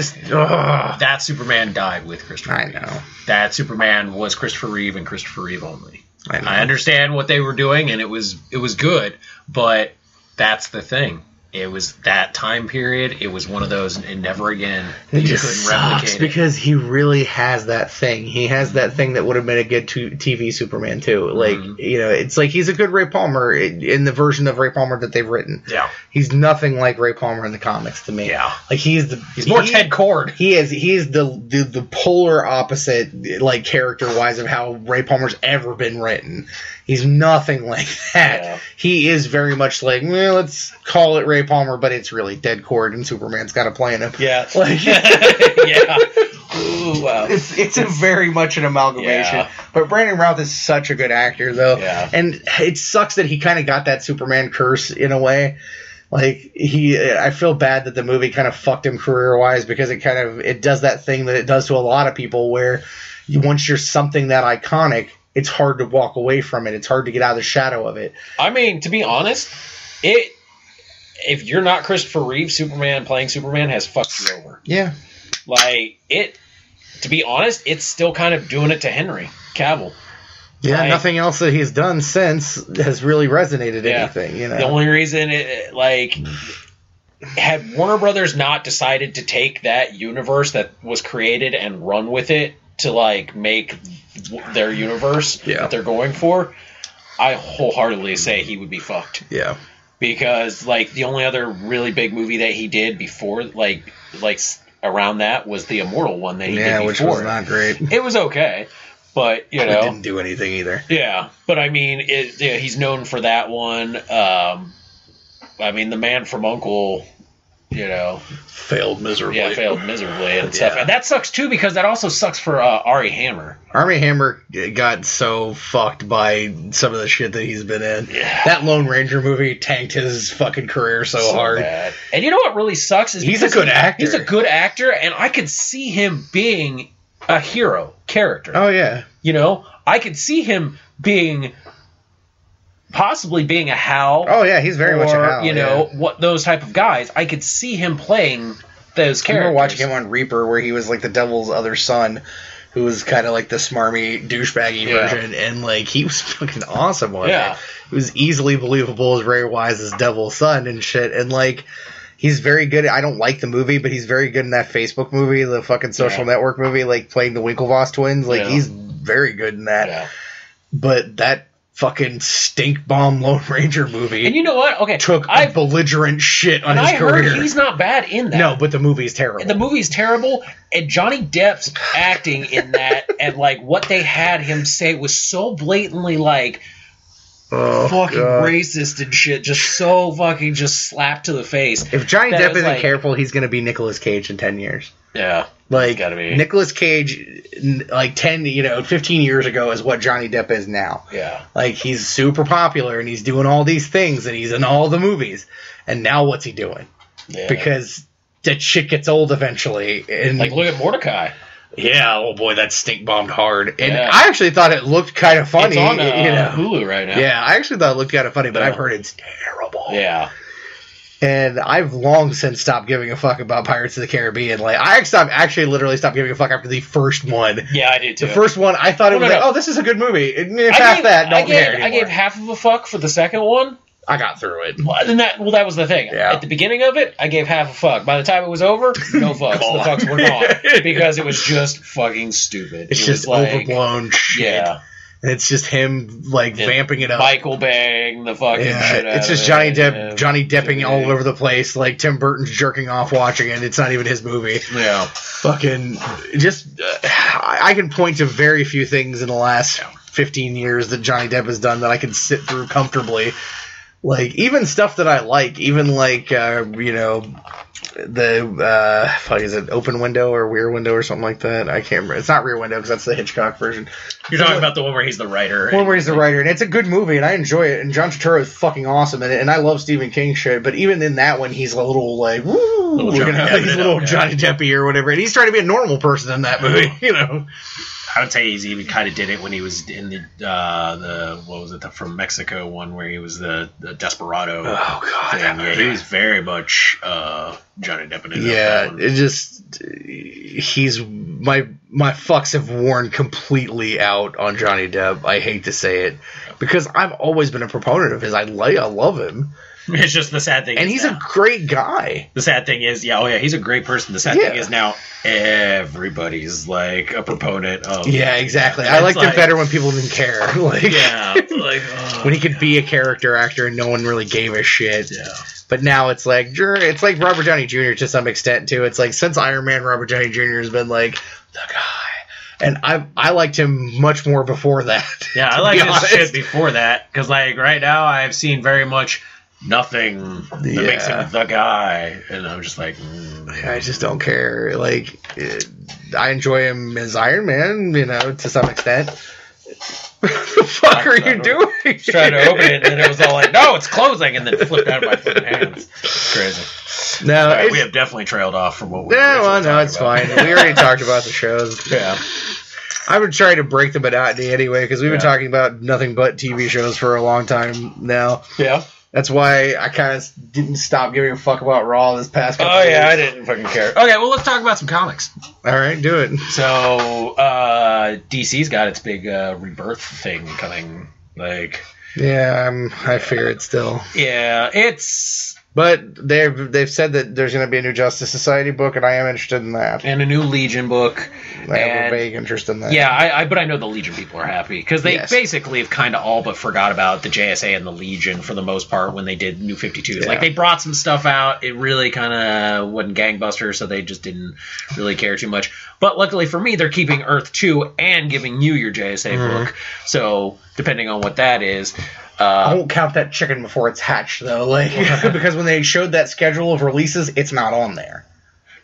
that Superman died with Christopher Reeve. I know. That Superman was Christopher Reeve and Christopher Reeve only. I understand what they were doing, and it was good, but that's the thing. it was that time period. It was one of those, and never again. It just sucks because he really has that thing. He has that thing that would have been a good TV Superman too. Like it's like he's a good Ray Palmer in the version of Ray Palmer that they've written. Yeah, he's nothing like Ray Palmer in the comics to me. Yeah, like he's more Ted Kord. He is the polar opposite, like character wise, of how Ray Palmer's ever been written. He's nothing like that. Yeah. He is very much like, well, let's call it Ray Palmer, but it's really Ted Kord, and Superman's got to play in him. Yeah. Like, yeah. Ooh, wow. It's a very much an amalgamation. Yeah. But Brandon Routh is such a good actor, though. Yeah. And it sucks that he kind of got that Superman curse in a way. Like, I feel bad that the movie kind of fucked him career-wise because it does that thing that it does to a lot of people where once you're something that iconic, it's hard to walk away from it. It's hard to get out of the shadow of it. I mean, to be honest, if you're not Christopher Reeve, playing Superman has fucked you over. Yeah. Like, to be honest, it's still kind of doing it to Henry Cavill. Yeah, like, nothing else that he's done since has really resonated anything, The only reason had Warner Brothers not decided to take that universe that was created and run with it to, like, make their universe that they're going for, I wholeheartedly say he would be fucked. Yeah. Because, like, the only other really big movie that he did before, like around that was the Immortal one that he did before. Yeah, which was not great. It was okay, but, It didn't do anything either. Yeah, but, I mean, he's known for that one. I mean, The Man from U.N.C.L.E., failed miserably. Yeah, failed miserably and stuff. And that sucks, too, because that also sucks for Ari Hammer. Ari Hammer got so fucked by some of the shit that he's been in. Yeah. That Lone Ranger movie tanked his fucking career so hard. Bad. And you know what really sucks? Is he's a good actor. He's a good actor, and I could see him being a hero character. Oh, yeah. I could see him possibly being a Hal. Oh, yeah, he's very much a Hal. What those type of guys. I could see him playing those characters. I remember watching him on Reaper where he was like the devil's other son, who was kind of like the smarmy, douchebaggy version, and like he was fucking awesome on it. It was easily believable as Ray Wise's devil's son and shit, and like he's very good. I don't like the movie, but he's very good in that Facebook movie, the fucking Social Network movie, like playing the Winklevoss twins. Like he's very good in that. Yeah. But that fucking stink bomb Lone Ranger movie. And you know what? Okay, took belligerent shit on his career. I heard he's not bad in that. No, but the movie's terrible. The movie's terrible, and Johnny Depp's acting in that, and like what they had him say was so blatantly like fucking racist and shit, just so fucking just slapped to the face. If Johnny Depp isn't careful, he's gonna be Nicolas Cage in 10 years. Yeah. Like, gotta be. Nicolas Cage, like 15 years ago is what Johnny Depp is now. Yeah. Like, he's super popular, and he's doing all these things, and he's in all the movies. And now what's he doing? Yeah. Because that shit gets old eventually. And like, look at Mordecai. Yeah, oh boy, that stink bombed hard. And I actually thought it looked kind of funny. It's on Hulu right now. Yeah, I actually thought it looked kind of funny, but I've heard it's terrible. Yeah. And I've long since stopped giving a fuck about Pirates of the Caribbean. Like, I actually literally stopped giving a fuck after the first one. Yeah, I did too. The first one, I thought it was like, oh, this is a good movie. Past that, don't care anymore. I gave half of a fuck for the second one. I got through it. That was the thing. Yeah. At the beginning of it, I gave half a fuck. By the time it was over, no fucks. The fucks were gone. Because it was just fucking stupid. It's just like, overblown shit. Yeah. And it's just him, like, vamping it up. Michael Bang, the fucking shit out it's just Johnny Depping all over the place. Like, Tim Burton's jerking off watching it. It's not even his movie. Yeah. Fucking, just, I can point to very few things in the last 15 years that Johnny Depp has done that I can sit through comfortably. Like, even stuff that I like, even like, is it Open Window or Rear Window or something like that? I can't remember. It's not Rear Window because that's the Hitchcock version. You're talking about the one where he's the writer. One where he's the writer, and it's a good movie, and I enjoy it, and John Turturro is fucking awesome in it, and I love Stephen King shit, but even in that one, he's a little, like, woo, he's a little Johnny Deppy or whatever, and he's trying to be a normal person in that movie, I would say he's even kind of did it when he was in the what was it, the From Mexico one where he was the Desperado. Oh god, thing. Yeah, he was very much Johnny Depp ended Yeah, it just he's my fucks have worn completely out on Johnny Depp. I hate to say it because I've always been a proponent of his. I love him. It's just the sad thing. And he's a great guy. The sad thing is, he's a great person. The sad thing is now everybody's like a proponent of. Yeah, exactly. I liked it better when people didn't care. When he could be a character actor and no one really gave a shit. Yeah. But now it's like Robert Downey Jr. to some extent too. It's like since Iron Man, Robert Downey Jr. has been like the guy, and I liked him much more before that. Yeah, I liked his shit before that because like right now I've seen very much nothing that makes him the guy, and I'm just like, I just don't care. Like, I enjoy him as Iron Man, to some extent. What the fuck are you doing? I was trying to open it, and then it was all like, no, it's closing, and then it flipped out of my fucking hands. It's crazy. No, we have definitely trailed off from what we were it's fine. We already talked about the shows. Yeah. I've been trying to break the monotony anyway, because we've been talking about nothing but TV shows for a long time now. Yeah. That's why I kind of didn't stop giving a fuck about Raw this past couple days. I didn't fucking care. Okay, well, let's talk about some comics. All right, do it. So, DC's got its big rebirth thing coming. Like, yeah, I fear it still. Yeah, it's... But they've said that there's going to be a new Justice Society book, and I am interested in that. And a new Legion book. I have a vague interest in that. Yeah, but I know the Legion people are happy. Because they basically have kind of all but forgot about the JSA and the Legion for the most part when they did New 52s. Yeah. Like, they brought some stuff out. It really kind of wasn't gangbuster, so they just didn't really care too much. But luckily for me, they're keeping Earth 2 and giving you your JSA book. So, depending on what that is... I won't count that chicken before it's hatched, though, because when they showed that schedule of releases, it's not on there.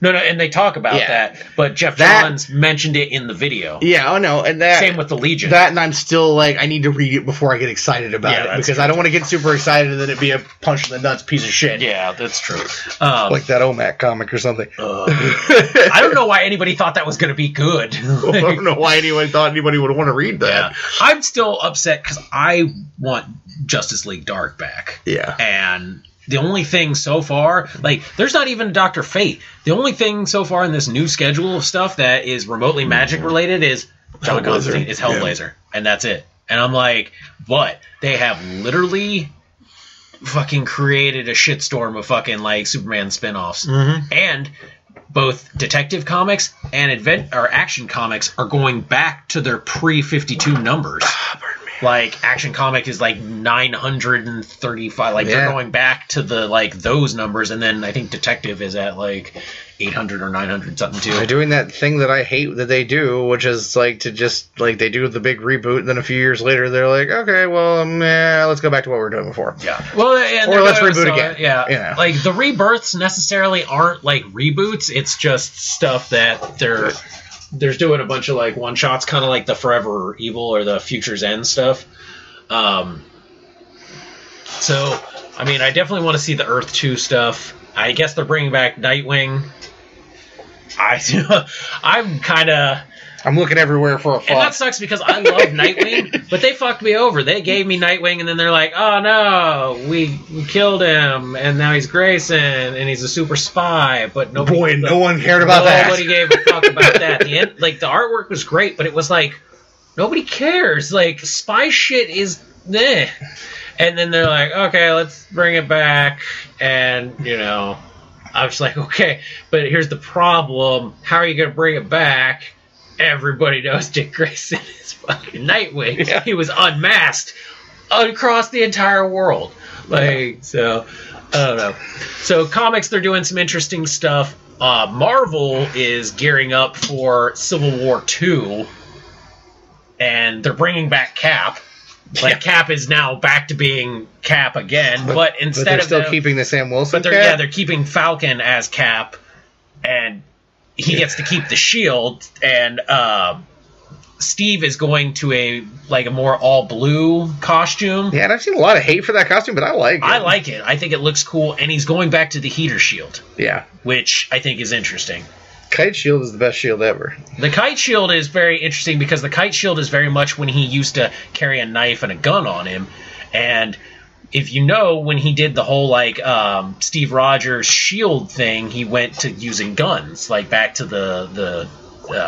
No, and they talk about that, but Jeff Johns mentioned it in the video. Yeah, and that... Same with the Legion. That, and I'm still, I need to read it before I get excited about it, because I don't want to get super excited and then it be a punch in the nuts piece of shit. Yeah, that's true. Like that OMAC comic or something. I don't know why anybody thought that was going to be good. I don't know why anyone thought anybody would want to read that. Yeah. I'm still upset because I want Justice League Dark back. Yeah. And... the only thing so far, there's not even Dr. Fate. The only thing so far in this new schedule of stuff that is remotely magic related is John Constantine, is Hellblazer. Yeah. And that's it. And I'm like, what? They have literally fucking created a shitstorm of fucking, Superman spinoffs. Mm-hmm. And both Detective Comics and Action Comics are going back to their pre-52 numbers. Action Comic is 935. They're going back to the those numbers, and then I think Detective is at 800 or 900 something too. They're doing that thing that I hate that they do, which is to just they do the big reboot, and then a few years later they're like, okay, well, let's go back to what we were doing before. Yeah. Well, or let's reboot again. Yeah. The rebirths necessarily aren't reboots. It's just stuff that they're doing a bunch of one shots, kind of like the Forever Evil or the Future's End stuff. So, I mean, I definitely want to see the Earth 2 stuff. I guess they're bringing back Nightwing. I'm looking everywhere for a fuck. And that sucks because I love Nightwing, but they fucked me over. They gave me Nightwing, and then they're like, oh no, we killed him, and now he's Grayson, and he's a super spy, but no one cared about that. Nobody gave a fuck about that. The artwork was great, but it was nobody cares. Spy shit is meh. And then they're like, okay, let's bring it back, and, I was like, okay, but here's the problem. How are you going to bring it back? Everybody knows Dick Grayson is fucking Nightwing. Yeah. He was unmasked across the entire world. So, I don't know. So, comics, they're doing some interesting stuff. Marvel is gearing up for Civil War 2, and they're bringing back Cap. Cap is now back to being Cap again, but instead they're still keeping the Sam Wilson. But they're keeping Falcon as Cap, and he gets to keep the shield, and Steve is going to a more all blue costume. Yeah, and I've seen a lot of hate for that costume, but I like it. I like it. I think it looks cool, and he's going back to the heater shield. Yeah, which I think is interesting. Kite shield is the best shield ever. The kite shield is very interesting because the kite shield is very much when he used to carry a knife and a gun on him, and if you know, when he did the whole like Steve Rogers shield thing, he went to using guns, like back to the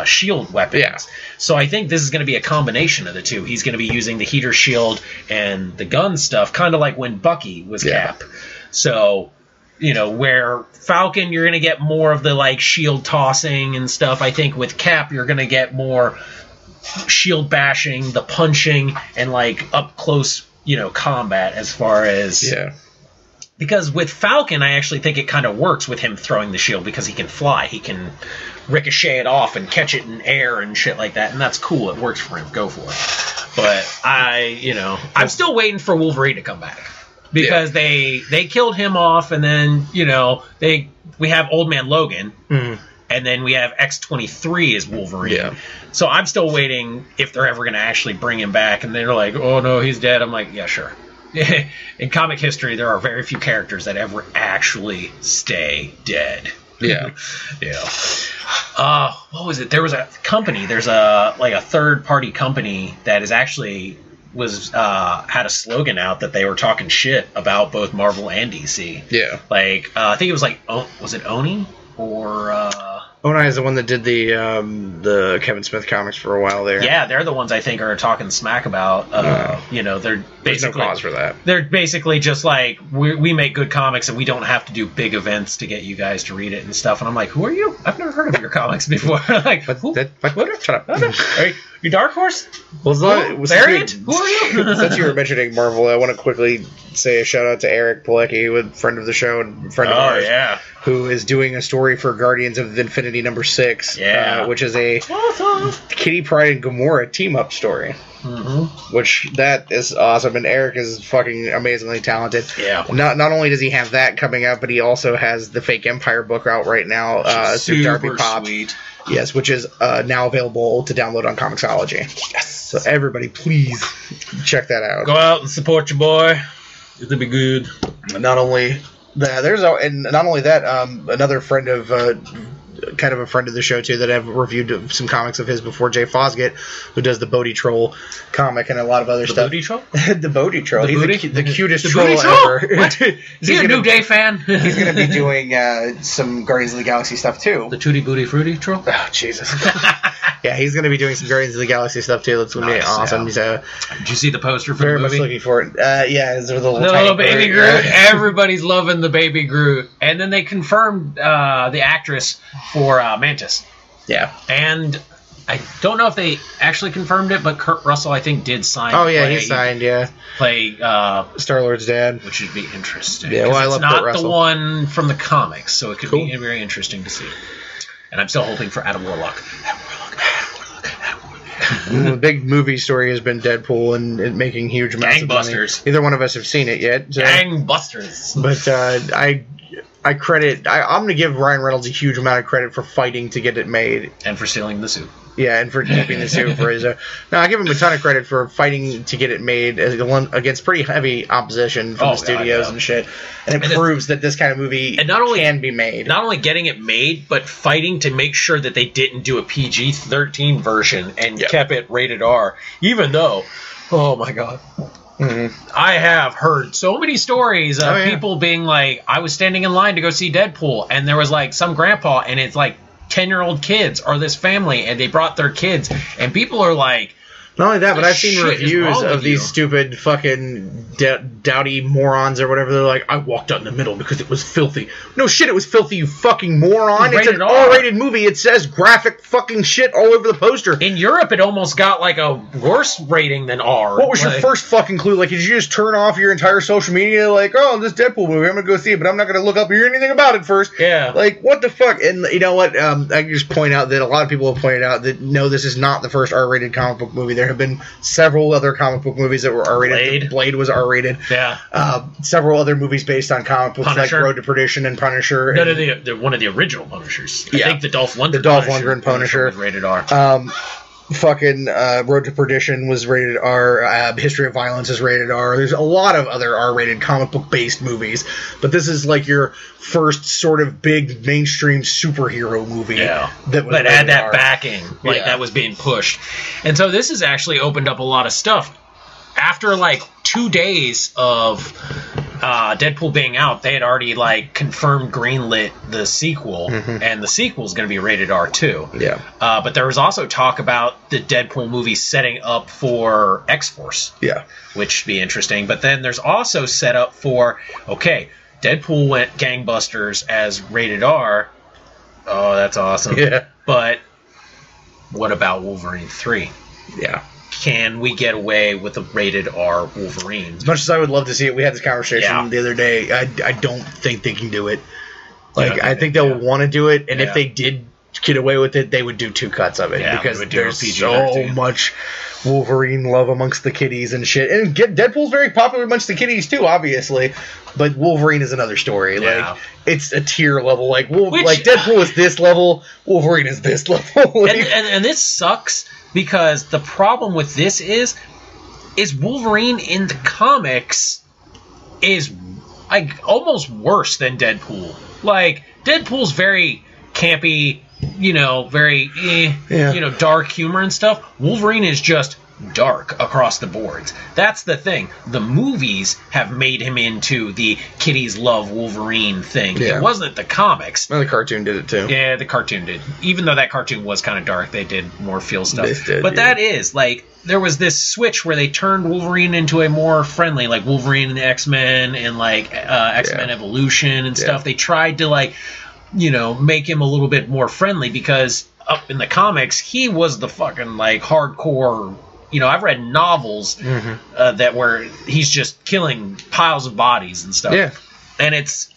shield weapons. Yeah. So I think this is going to be a combination of the two. He's going to be using the heater shield and the gun stuff, kind of like when Bucky was Cap. So, you know, where Falcon, you're going to get more of the like shield tossing and stuff. I think with Cap, you're going to get more shield bashing, the punching, and like up close, you know, combat as far as because with Falcon I actually think it kind of works with him throwing the shield because he can fly, he can ricochet it off and catch it in air and shit like that, and that's cool. It works for him. Go for it. But I'm still waiting for Wolverine to come back because they killed him off, and then we have Old Man Logan. And then we have X-23 as Wolverine. Yeah. So I'm still waiting if they're ever going to actually bring him back. And they're like, oh, no, he's dead. I'm like, yeah, sure. In comic history, there are very few characters that ever actually stay dead. Yeah. What was it? There was a company. There's a third-party company that is actually had a slogan out that they were talking shit about both Marvel and DC. Yeah. Like, I think it was like, was it Oni? Or Onai is the one that did the Kevin Smith comics for a while there. Yeah, they're the ones I think are talking smack about. They're basically, there's no cause for that. They're basically just like, we make good comics and we don't have to do big events to get you guys to read it and stuff. And I'm like, who are you? I've never heard of your comics before. Like, shut up. Are you Dark Horse? Variant? Who are you? Since you were mentioning Marvel, I want to quickly say a shout out to Eric Pilecki, friend of the show and friend of ours, who is doing a story for Guardians of Infinity #6, which is a Kitty Pryde and Gamora team up story. Which that is awesome, and Eric is fucking amazingly talented. Yeah. Not only does he have that coming out, but he also has the Fake Empire book out right now through Darby Pop. Sweet. Yes, which is now available to download on Comixology. Yes. So everybody, please check that out. Go out and support your boy. It'll be good. Not only that, another friend of. Kind of a friend of the show too that I've reviewed some comics of his before, Jay Fosgate, who does the Bodhi Troll comic and a lot of other stuff. Bodhi Troll? The Bodhi Troll. He's the cutest troll ever. Is he a New Day fan? He's going to be doing some Guardians of the Galaxy stuff too. The Tutti Booty Fruity Troll? Oh, Jesus. Yeah, he's going to be doing some Guardians of the Galaxy stuff too. That's going to be awesome. Yeah. So, did you see the poster for very the movie? Much looking for it. Yeah, the little baby Groot. Everybody's loving the baby Groot. And then they confirmed the actress for Mantis. Yeah. And I don't know if they actually confirmed it, but Kurt Russell, I think, did sign. Oh, yeah, he signed, play Star-Lord's dad. Which would be interesting. Yeah, well, I love Kurt Russell. It's not the one from the comics, so it could be very interesting to see. And I'm still hoping for Adam Warlock. The big movie story has been Deadpool and making huge amounts of money. Neither one of us have seen it yet. So. Gangbusters. But I'm going to give Ryan Reynolds a huge amount of credit for fighting to get it made. And for stealing the suit. Yeah, and for keeping the suit for his... No, I give him a ton of credit for fighting to get it made against pretty heavy opposition from the studios and shit. And it proves that this kind of movie can be made. Not only getting it made, but fighting to make sure that they didn't do a PG-13 version and kept it rated R. Even though... Oh, my God. I have heard so many stories of people being like, I was standing in line to go see Deadpool, and there was like some grandpa, and it's like 10-year-old kids or this family, and they brought their kids, and people are like, not only that, but I've seen reviews of these stupid fucking dowdy morons or whatever. They're like, I walked out in the middle because it was filthy. No shit, it was filthy, you fucking moron. It's an R-rated movie. It says graphic fucking shit all over the poster. In Europe, it almost got like a worse rating than R. What was your first fucking clue? Like, did you just turn off your entire social media? Like, oh, this Deadpool movie, I'm going to go see it, but I'm not going to look up or hear anything about it first. Yeah. Like, what the fuck? And you know what? I can just point out that a lot of people have pointed out that, no, this is not the first R-rated comic book movie. There have been several other comic book movies that were R-rated. Blade was R-rated. Yeah. Several other movies based on comic books Punisher. like Road to Perdition and Punisher. No, one of the original Punishers. I think the Dolph Lundgren Punisher was rated R. Fucking Road to Perdition was rated R. History of Violence is rated R. There's a lot of other R-rated comic book based movies, but this is like your first sort of big mainstream superhero movie that had that backing, that was being pushed. And so this has actually opened up a lot of stuff. after like 2 days of Deadpool being out, they had already like confirmed greenlit the sequel, and the sequel is going to be rated R too. Yeah. But there was also talk about the Deadpool movie setting up for X-Force. Yeah. Which would be interesting. But then there's also set up for, okay, Deadpool went gangbusters as rated R. Oh, that's awesome. Yeah. But what about Wolverine 3? Yeah. Can we get away with a rated R Wolverine? As much as I would love to see it, we had this conversation the other day. I don't think they can do it. Like, I think they'll want to do it, and if they did get away with it, they would do 2 cuts of it because there's so much Wolverine love amongst the kiddies and shit. And Deadpool's very popular amongst the kiddies too, obviously. But Wolverine is another story. Yeah. Like, it's a tier level. Like, like Deadpool is this level, Wolverine is this level. Like, and this sucks because the problem with this is Wolverine in the comics is like almost worse than Deadpool. Like, Deadpool's very campy, very dark humor and stuff. Wolverine is just dark across the boards. That's the thing. The movies have made him into the kiddies love Wolverine thing. It wasn't the comics. Well, the cartoon did it too. Yeah, the cartoon did. Even though that cartoon was kind of dark, they did more feel stuff. That is, like, there was this switch where they turned Wolverine into a more friendly, like Wolverine and X-Men and like X-Men Evolution and stuff. They tried to like, make him a little bit more friendly because up in the comics, he was the fucking like hardcore. I've read novels that where he's just killing piles of bodies and stuff. Yeah. And it's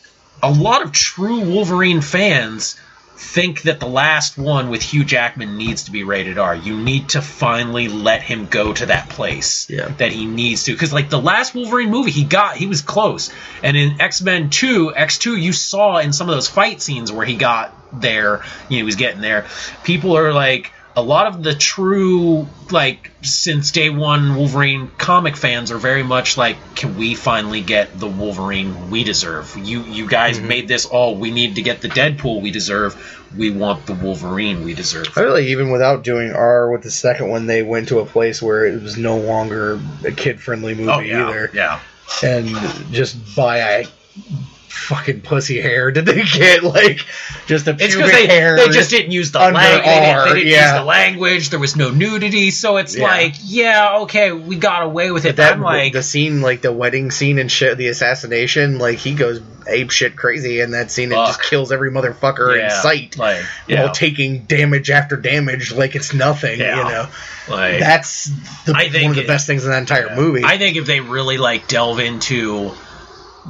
a lot of true Wolverine fans think that the last one with Hugh Jackman needs to be rated R. You need to finally let him go to that place that he needs to. Because like the last Wolverine movie, he was close. And in X-Men 2, X2, you saw in some of those fight scenes where he got there, he was getting there. People are like, a lot of the true, like, since day one Wolverine comic fans are very much like, can we finally get the Wolverine we deserve? You guys made this all. We need to get the Deadpool we deserve. We want the Wolverine we deserve. I feel like even without doing R with the second one, they went to a place where it was no longer a kid-friendly movie either. Yeah. And just by a fucking pussy hair did they get, like, just a pubic hair. They just didn't use the language. They didn't use the language. There was no nudity, so it's like, okay, we got away with it. But I'm like, the scene, like the wedding scene and shit, the assassination, like he goes ape shit crazy in that scene and just kills every motherfucker in sight, like, while taking damage after damage like it's nothing. Like, that's one of the best things in that entire movie. I think if they really like delve into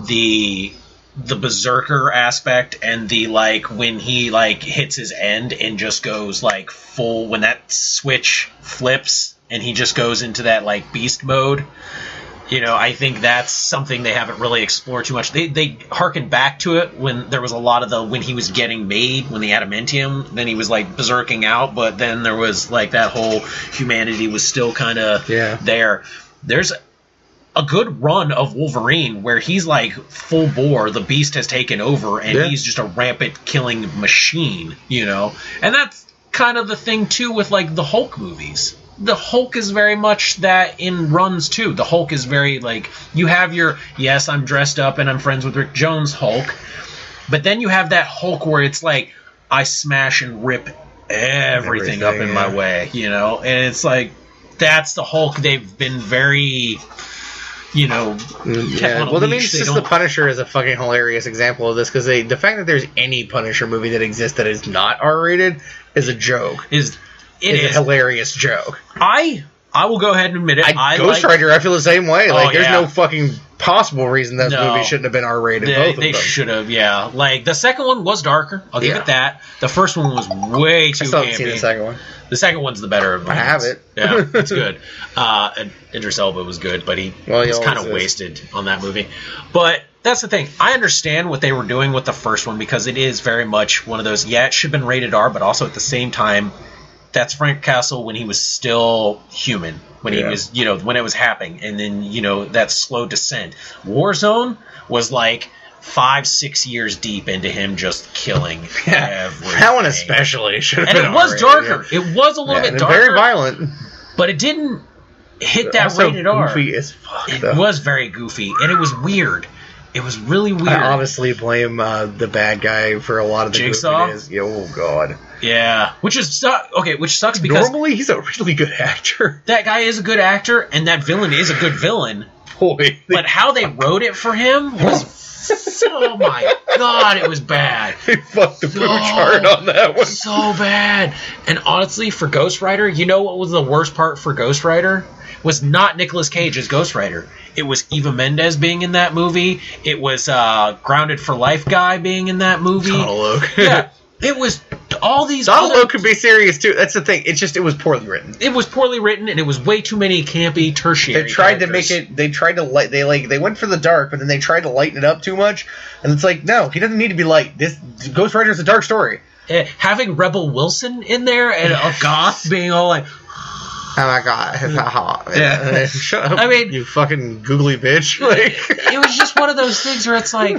the berserker aspect and the like when he like hits his end and just goes like full, when that switch flips and he just goes into that like beast mode, I think that's something they haven't really explored too much. They harken back to it when there was a lot of when he was getting made, when the adamantium, then he was like berserking out, but then there was like that whole humanity was still kind of there. There's a good run of Wolverine where he's like full bore, the Beast has taken over and he's just a rampant killing machine, and that's kind of the thing too with like the Hulk movies. The Hulk is very much that in runs too. The Hulk is very like, you have your, yes, I'm dressed up and I'm friends with Rick Jones Hulk, but then you have that Hulk where it's like, I smash and rip everything up in my way, and it's like, that's the Hulk. They've been very, well, I mean, it's just the Punisher is a fucking hilarious example of this, because the fact that there's any Punisher movie that exists that is not R-rated is a joke. It is a hilarious joke. I will go ahead and admit it. Ghost Rider, I feel the same way. Like, there's no fucking possible reason that movie shouldn't have been R-rated. They should have, Like, the second one was darker. I'll give it that. The first one was way too campy. I still haven't seen the second one. The second one's the better of them. I have it. Yeah, it's good. And Idris Elba was good, but he was kind of wasted on that movie. But that's the thing. I understand what they were doing with the first one, because it is very much one of those, it should have been rated R, but also at the same time, that's Frank Castle when he was still human, when he was, when it was happening, and then, that slow descent. Warzone was like 5-6 years deep into him just killing everything. That one especially should have been. And it was darker. It was a little bit darker. Very violent. But it didn't hit that rated R. Goofy as fuck. It was very goofy, and it was weird. It was really weird. I honestly blame the bad guy for a lot of the Jigsaw. goofiness. Yeah, oh god. Yeah, which sucks because normally he's a really good actor. That guy is a good actor, and that villain is a good villain. Boy, but how they wrote it for him was, oh my god, it was bad. They fucked the pooch hard on that one. So bad. And honestly, for Ghost Rider, you know what was the worst part for Ghost Rider? Was not Nicolas Cage as Ghost Rider. It was Eva Mendes being in that movie. It was Grounded for Life guy being in that movie. Donald Oak. Yeah. It was all these. Donald Oak could be serious too. That's the thing. It's just it was poorly written. It was poorly written, and it was way too many campy tertiary. They tried characters. to make it. They tried to light. They went for the dark, but then they tried to lighten it up too much. And it's like, no, he doesn't need to be light. This Ghost Rider is a dark story. Having Rebel Wilson in there and a goth being all like, oh my god, yeah. Shut up, I mean, you fucking googly bitch. Like, it was just one of those things where it's like,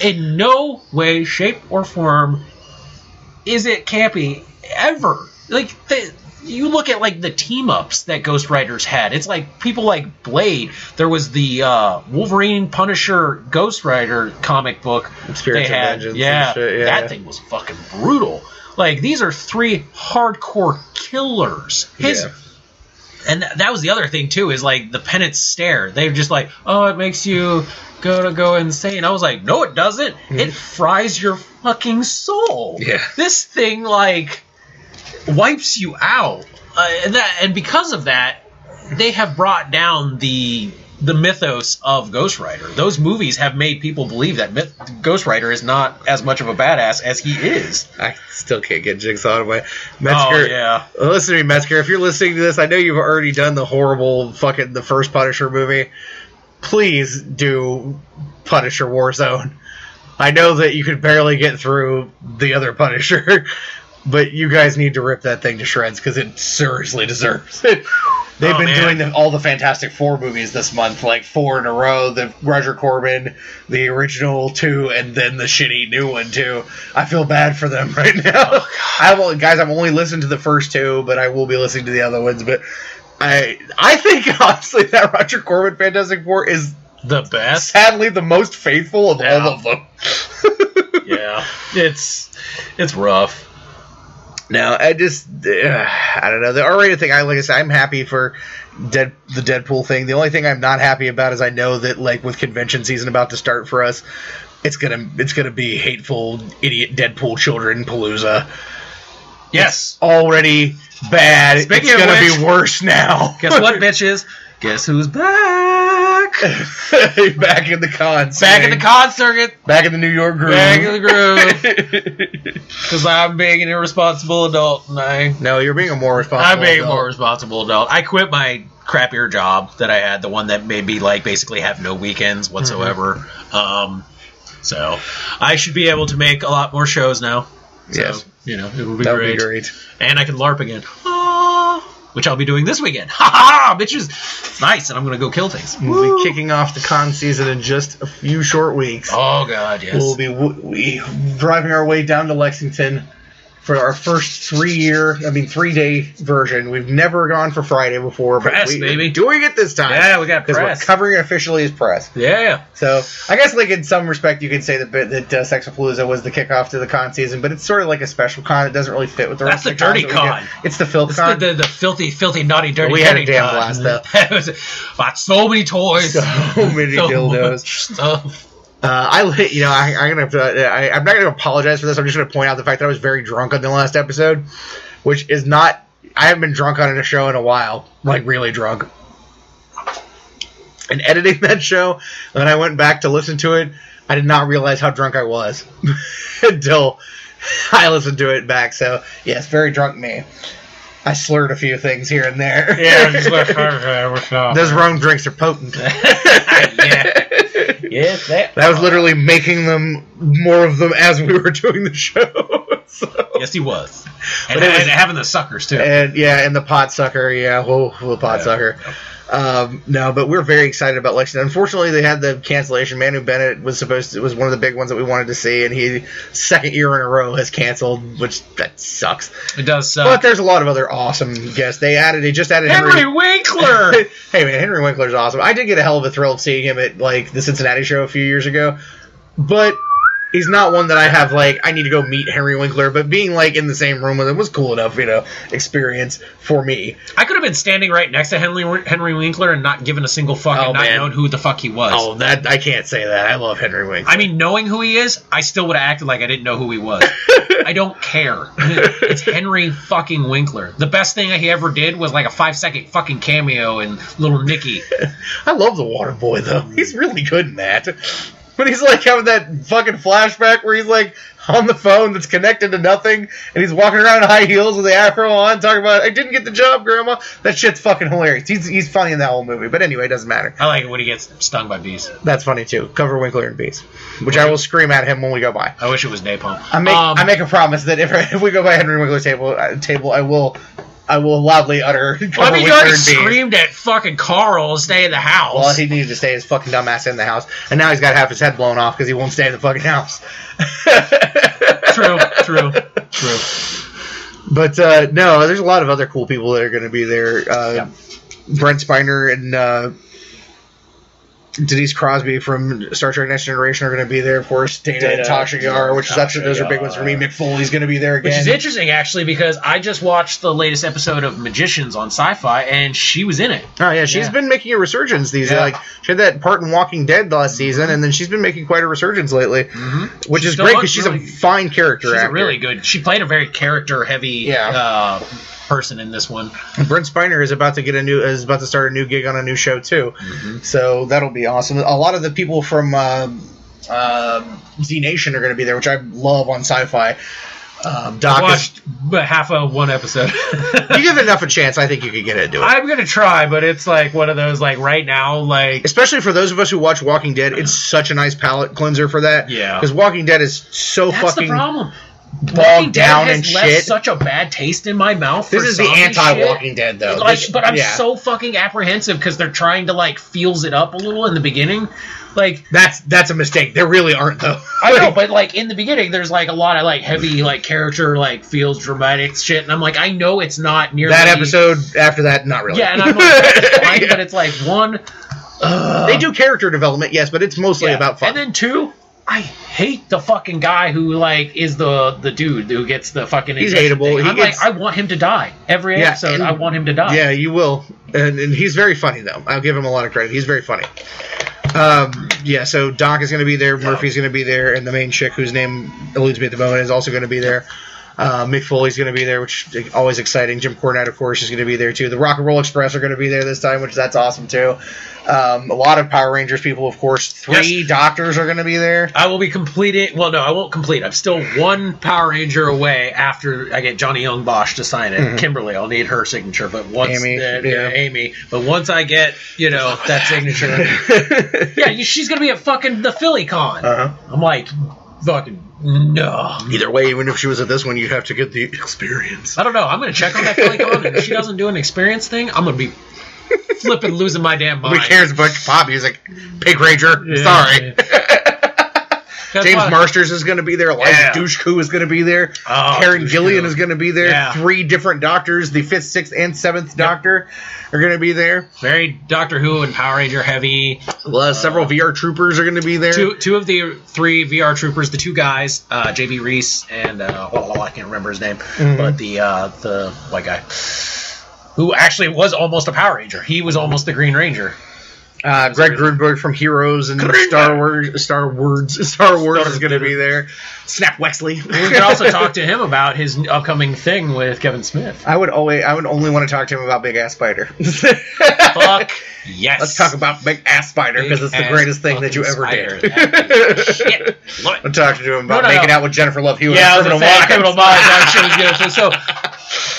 in no way, shape, or form is it campy ever. Like, you look at like the team ups that Ghost Riders had. It's like people like Blade. There was the Wolverine Punisher Ghost Rider comic book Spirits they had. of Vengeance Yeah, and shit, yeah, that thing was fucking brutal. Like, these are 3 hardcore killers. And that was the other thing too, is like the penance stare. They're just like, oh, it makes you go insane. I was like, no, it doesn't. Mm-hmm. It fries your fucking soul. Yeah. This thing like wipes you out, and because of that, they have brought down the mythos of Ghost Rider. Those movies have made people believe that Ghost Rider is not as much of a badass as he is. I still can't get Jigsaw out of my Metzger. Oh, yeah. Listen to me, Metzger. If you're listening to this, I know you've already done the horrible fucking the first Punisher movie. Please do Punisher Warzone. I know that you could barely get through the other Punisher, but you guys need to rip that thing to shreds because it seriously deserves it. They've been doing all the Fantastic Four movies this month, like 4 in a row. The Roger Corman, the original 2, and then the shitty new one too. I feel bad for them right now. I've only listened to the first 2, but I will be listening to the other ones. But I think honestly that Roger Corman Fantastic Four is the best. Sadly, the most faithful of all of them. Yeah, it's rough. No, I don't know. The R-rated thing, like I said, I'm happy for the Deadpool thing. The only thing I'm not happy about is I know that, like, with convention season about to start for us, it's gonna be hateful, idiot Deadpool children palooza. Yes. It's already bad. It's gonna be worse now. Guess what, bitches? Guess who's back? Back in the con circuit. Back in the con circuit. Back in the New York groove. Back in the groove. Because I'm being an irresponsible adult. No, you're being a more responsible adult. I'm being a more responsible adult. I quit my crappier job that I had, the one that made me like basically have no weekends whatsoever. Mm-hmm. So I should be able to make a lot more shows now. So, yes. It would be that great. Would be great. And I can LARP again. Which I'll be doing this weekend. Ha ha, bitches! Nice, and I'm going to go kill things. We'll be kicking off the con season in just a few short weeks. Oh, God, yes. We'll be driving our way down to Lexington for our first 3-day version. We've never gone for Friday before. Press, but baby. Doing it this time. Yeah, we got press. Because we're covering it officially as press. Yeah. So, I guess, like, in some respect, you could say that Sexapalooza was the kickoff to the con season, but it's sort of like a special con. It doesn't really fit with the rest of the dirty con. It's the filth con. The filthy, filthy, naughty, dirty con. We had a damn blast, though. Bought so many toys. So many dildos. Stuff. I'm not going to apologize for this. I'm just going to point out the fact that I was very drunk on the last episode, which is not. I haven't been drunk on a show in a while, like really drunk. And editing that show, when I went back to listen to it, I did not realize how drunk I was until I listened to it back. So yes, very drunk me. I slurred a few things here and there. Yeah, just those rum drinks are potent. Yeah. Yes, that was literally making them more of them as we were doing the show. So. Yes, he was. And having the suckers too. And the pot sucker. Yeah, the pot sucker. No, but we're very excited about Lexington. Unfortunately, they had the cancellation. Manu Bennett was one of the big ones that we wanted to see, and he second year in a row has canceled, which that sucks. It does suck. But there's a lot of other awesome guests. They just added Henry Winkler. Hey man, Henry Winkler's awesome. I did get a hell of a thrill of seeing him at like the Cincinnati show a few years ago, but he's not one that I have, like, I need to go meet Henry Winkler, but being, like, in the same room with him was cool enough, experience for me. I could have been standing right next to Henry Winkler and not given a single fuck and not known who the fuck he was. Oh, that I can't say that. I love Henry Winkler. I mean, knowing who he is, I still would have acted like I didn't know who he was. I don't care. It's Henry fucking Winkler. The best thing he ever did was, like, a 5-second fucking cameo in Little Nicky. I love the Water Boy, though. He's really good in that. When he's, like, having that fucking flashback where he's, like, on the phone that's connected to nothing, and he's walking around in high heels with the afro on, talking about, I didn't get the job, Grandma. That shit's fucking hilarious. He's funny in that whole movie. But anyway, it doesn't matter. I like it when he gets stung by bees. That's funny, too. Cover Winkler and bees. Which I will scream at him when we go by. I wish it was napalm. I make a promise that if we go by Henry Winkler's table, I will loudly utter. Well, I mean, you already screamed at fucking Carl to stay in the house. Well, he needed to stay his fucking dumb ass in the house, and now he's got half his head blown off because he won't stay in the fucking house. True. But no, there's a lot of other cool people that are going to be there. Brent Spiner and Denise Crosby from Star Trek Next Generation are going to be there, of course. Data and Tasha Yar, those are big ones for me. Mick Foley's going to be there again. Which is interesting, actually, because I just watched the latest episode of Magicians on Sci-Fi, and she was in it. Oh, yeah, she's been making a resurgence these days. Like, she had that part in Walking Dead last season, and then she's been making quite a resurgence lately, which is great because she's a fine character actor. She's really good. She played a very character-heavy person in this one. And Brent Spiner is about to start a new gig on a new show too, so that'll be awesome. A lot of the people from Z Nation are going to be there, which I love on Sci-Fi. Doc watched half of one episode. You give it enough a chance, I think you could get into it. I'm gonna try, but it's like one of those, like, right now, like, especially for those of us who watch Walking Dead, it's such a nice palate cleanser for that. Yeah, because Walking Dead is so That's fucking the problem. bogged down and shit. Left such a bad taste in my mouth. This is the anti-Walking Dead, though. But I'm so fucking apprehensive because they're trying to, like, feels it up a little in the beginning. Like, that's a mistake. There really aren't, though. I know, but, like, in the beginning, there's, like, a lot of, like, heavy, like, character, like, feels dramatic shit, and I'm like, I know it's not nearly that episode after that, not really. Yeah, and I'm like, but it's like, one, they do character development, yes, but it's mostly about fun. And then two, I hate the fucking guy who, like, is the dude who gets the fucking... He's hateable. I want him to die. Every episode, I want him to die. Yeah, you will. And he's very funny, though. I'll give him a lot of credit. He's very funny. So Doc is going to be there. Murphy's going to be there. And the main chick, whose name eludes me at the moment, is also going to be there. Mick Foley's going to be there, which is always exciting. Jim Cornette, of course, is going to be there, too. The Rock and Roll Express are going to be there this time, which that's awesome, too. A lot of Power Rangers people, of course. 3 doctors are going to be there. I will be completing... Well, no, I won't complete. I'm still 1 Power Ranger away after I get Johnny Young Bosch to sign it. Kimberly, I'll need her signature. But once... Amy. But once I get, that signature... she's going to be at fucking the Philly Con. I'm like, fucking... No. Either way, even if she was at this one, you'd have to get the experience. I don't know. I'm going to check on that Philly Con, and if she doesn't do an experience thing, I'm going to be flipping, losing my damn mind. Who cares about pop music? Pig Ranger. Sorry. James Marsters is going to be there. Eliza Dushku is going to be there. Karen Gillian is going to be there. 3 different doctors, the 5th, 6th, and 7th Doctor, are going to be there. Very Doctor Who and Power Ranger heavy. Several VR troopers are going to be there. Two of the 3 VR troopers, the 2 guys, J.B. Reese and I can't remember his name, but the white guy who actually was almost a Power Ranger. He was almost the Green Ranger. Greg Grunberg from Heroes and Star Wars is going to be there. Snap Wexley. We can also talk to him about his upcoming thing with Kevin Smith. I would only want to talk to him about Big Ass Spider. Fuck yes. Let's talk about Big Ass Spider because it's the greatest thing that you ever did. Shit. I'm talking to him about making out with Jennifer Love Hewitt. Yeah, Criminal Minds. So,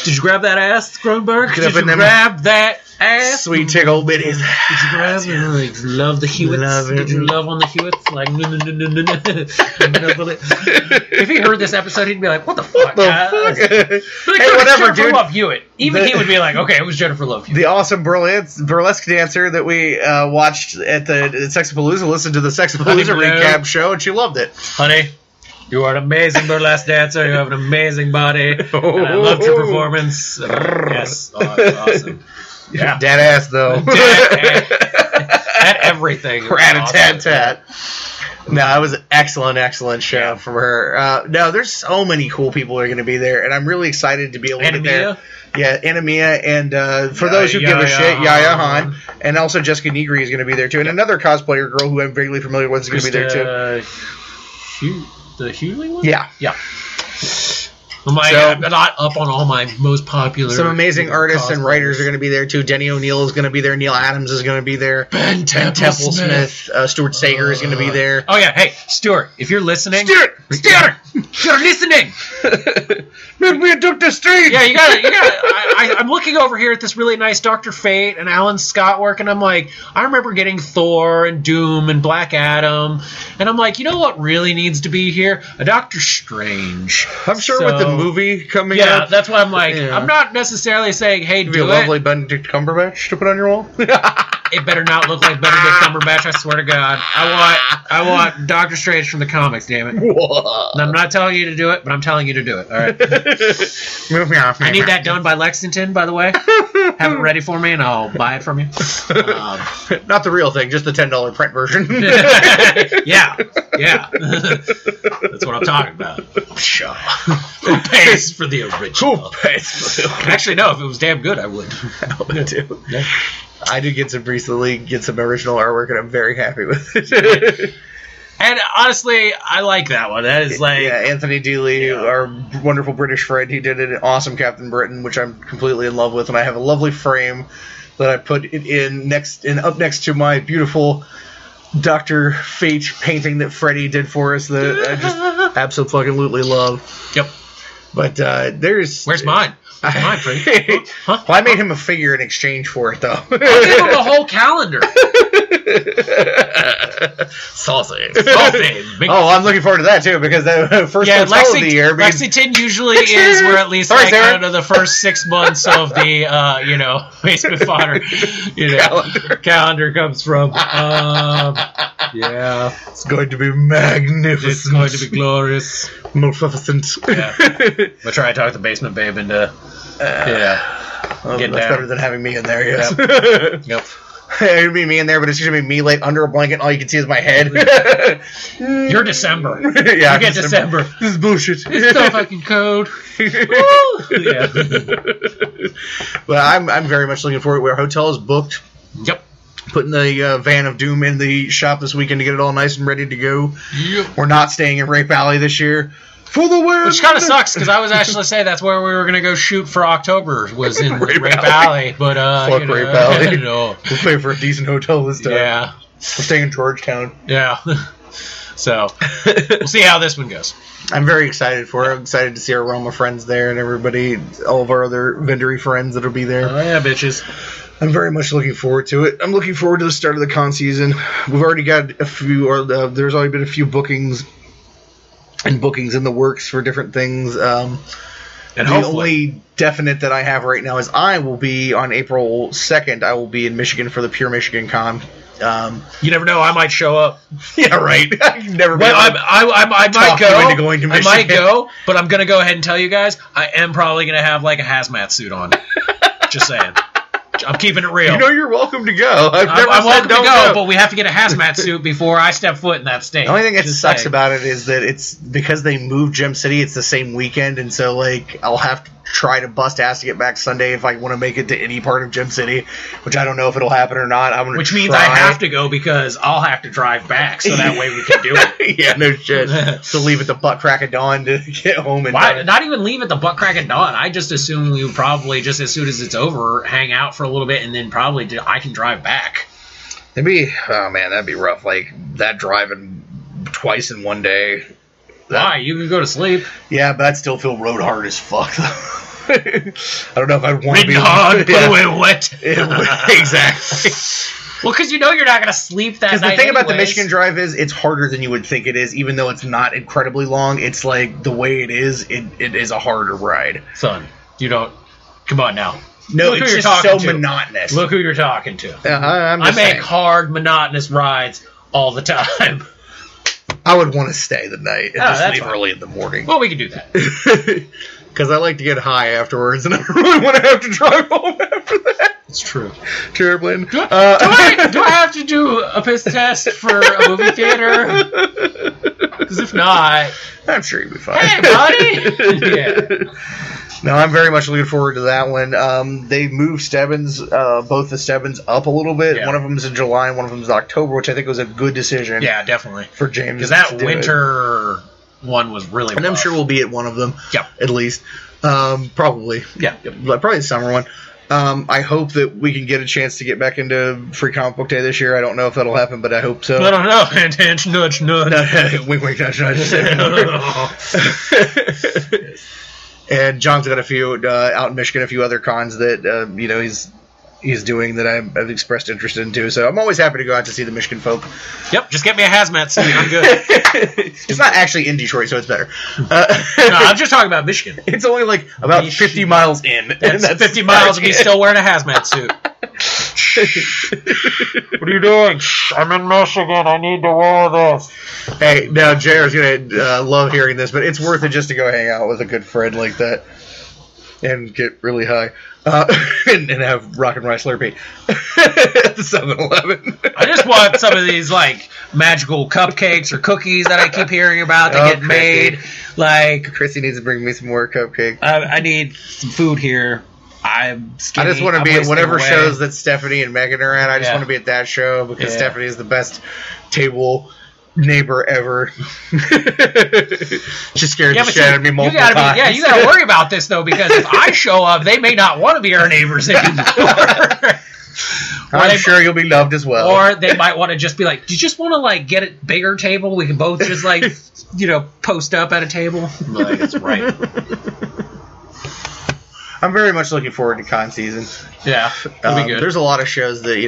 did you grab that ass, Grunberg? Did you grab that ass? Sweet tickle bitties. Did you grab it? Like, love the Hewitts? Love it. Did you love on the Hewitts? Like, no. If he heard this episode, he'd be like, what the fuck? Hey, whatever, dude. Jennifer Love Hewitt. Even he would be like, okay, it was Jennifer Love Hewitt. The awesome burlesque dancer that we watched at the Sexapalooza listened to the Sexapalooza recap show, and she loved it. Honey, you are an amazing burlesque dancer. You have an amazing body. And I loved your performance. Yes. Oh, it was awesome. Yeah. Dead ass, though. At everything. Rat-a-tat-tat. No, it was an excellent show from her. No, there's so many cool people that are going to be there, and I'm really excited to be able to get there. Yeah, Anamia, and for those who give a shit, Yaya Han, and also Jessica Negri is going to be there too, and another cosplayer girl who I'm vaguely familiar with is going to be there too. The Hewling one? Yeah. I'm not up on all my most popular. Some amazing artists and writers are going to be there too. Denny O'Neil is going to be there. Neil Adams is going to be there. Ben Temple-Smith. Stuart Sager is going to be there. Oh yeah, hey Stuart, if you're listening, Stuart, you're listening. Make me a Dr. Strange. Yeah, you got it. I'm looking over here at this really nice Dr. Fate and Alan Scott work, and I'm like, I remember getting Thor and Doom and Black Adam, and I'm like, you know what really needs to be here? A Doctor Strange. I'm sure with the movie coming out. Yeah, that's why I'm like, I'm not necessarily saying, hey, do it. Be a lovely Benedict Cumberbatch to put on your wall. It better not look like Benedict Cumberbatch, I swear to God. I want Doctor Strange from the comics, damn it. Whoa. And I'm not telling you to do it, but I'm telling you to do it, all right? I need that done by Lexington, by the way. Have it ready for me, and I'll buy it from you. Not the real thing, just the $10 print version. Yeah. That's what I'm talking about. Sure. Who pays for the original? Actually, no, if it was damn good, I would. I would too. Yeah. I did get some original artwork, and I'm very happy with it. And honestly, I like that one. That is like... Yeah, Anthony Dealey, our wonderful British friend, he did an awesome Captain Britain, which I'm completely in love with, and I have a lovely frame that I put it up next to my beautiful Dr. Fate painting that Freddie did for us that I just absolutely love. Yep. But there's... Where's mine? Where's mine, Freddie? Huh? Well, I made him a figure in exchange for it, though. I'll give him a whole calendar. Saucy. Oh, I'm looking forward to that too, because the first hotel of the year. Lexington usually is where at least out of the first 6 months of the basement fodder calendar comes from. Yeah, it's going to be magnificent. It's going to be glorious. Magnificent. Yeah, I'm gonna try to talk the basement babe into. Well, get much down. Better than having me in there. Yes. Yep. It'd be me in there, but it's going to be me like under a blanket, and all you can see is my head. You're December. Yeah, you get December. This is bullshit. It's so fucking cold. Yeah. But I'm very much looking forward. Our hotel is booked. Yep. Putting the van of doom in the shop this weekend to get it all nice and ready to go. Yep. We're not staying in Rape Alley this year. For the win! Which kind of sucks, because I was actually saying that's where we were going to go shoot for October, was in Rape Alley. But, fuck Rape Alley. No. We'll pay for a decent hotel this time. Yeah. We're staying in Georgetown. Yeah. So, we'll see how this one goes. I'm very excited for it. I'm excited to see our Roma friends there and everybody, all of our other vendory friends that'll be there. Oh, yeah, bitches. I'm very much looking forward to it. I'm looking forward to the start of the con season. We've already got a few, there's already been a few bookings in the works for different things. And the only definite that I have right now is I will be on April 2nd. I will be in Michigan for the Pure Michigan Con. You never know. I might show up. Yeah, right. I've never been. Well, I might go. Into going to Michigan. I might go, but I'm going to go ahead and tell you guys, I am probably going to have like a hazmat suit on. Just saying. I'm keeping it real. You know you're welcome to go. I'm welcome to go, but we have to get a hazmat suit before I step foot in that state. The only thing that sucks about it is that it's because they moved Gem City. It's the same weekend, and so like I'll have to try to bust ass to get back Sunday if I want to make it to any part of Gem City, which I don't know if it'll happen or not. Which means I have to go because I'll have to drive back, so that way we can do it. Yeah, no shit. So leave at the butt crack of dawn to get home. And not even leave at the butt crack of dawn. I just assume we would probably, just as soon as it's over, hang out for a little bit, and then probably I can drive back. That'd be rough. Like, that driving twice in one day. Why? You can go to sleep. Yeah, but I'd still feel road hard as fuck, though. I don't know if I'd want to be hard, put away wet. Exactly. Well, because you know you're not going to sleep that night. Because the thing anyways. about the Michigan drive is it's harder than you would think it is, even though it's not incredibly long. It's like the way it is a harder ride. Son, you don't. Come on now. No, it's just so monotonous. Look who you're talking to. I make hard, monotonous rides all the time. I would want to stay the night and just leave early in the morning. Well, we can do that. Because I like to get high afterwards, and I don't really want to have to drive home after that. It's true. Terrible. Do I have to do a piss test for a movie theater? Because if not... I'm sure you'll be fine. Hey, buddy! Yeah. No, I'm very much looking forward to that one. They moved Stebbins, both the Stebbins, up a little bit. Yeah. One of them is in July and one of them is in October, which I think was a good decision. Yeah, definitely. For James. Because that winter one was really And rough. I'm sure we'll be at one of them. Yeah. At least. Probably. Yeah. Probably the summer one. I hope that we can get a chance to get back into Free Comic Book Day this year. I don't know if that'll happen, but I hope so. I don't know. Hint, hint, nudge, nudge. Wink, wink, nudge, nudge. And John's got a few out in Michigan, a few other cons that he's doing that I've expressed interest in too. So I'm always happy to go out to see the Michigan folk. Yep, just get me a hazmat suit. I'm good. It's not actually in Detroit, so it's better. No, I'm just talking about Michigan. It's only like about 50 miles in. That's 50 miles of me still wearing a hazmat suit. What are you doing? I'm in Michigan. I need to wear this. Hey, now JR's going to love hearing this, but it's worth it just to go hang out with a good friend like that and get really high and have rock and rice Slurpee at the 7-Eleven. I just want some of these like magical cupcakes or cookies that I keep hearing about that get made. Like Chrissy needs to bring me some more cupcakes. I need some food here. I'm skinny. I just want to be at whatever shows that Stephanie and Megan are at. I just want to be at that show because Stephanie is the best table neighbor ever. She scared the shit out of me multiple times. You gotta worry about this though, because if I show up, they may not want to be our neighbors anymore. I'm sure you'll be loved as well. Or they might want to just be like, do you just want to like get a bigger table? We can both just like post up at a table. Like, that's right. I'm very much looking forward to con season. Yeah, it'll be good. There's a lot of shows that,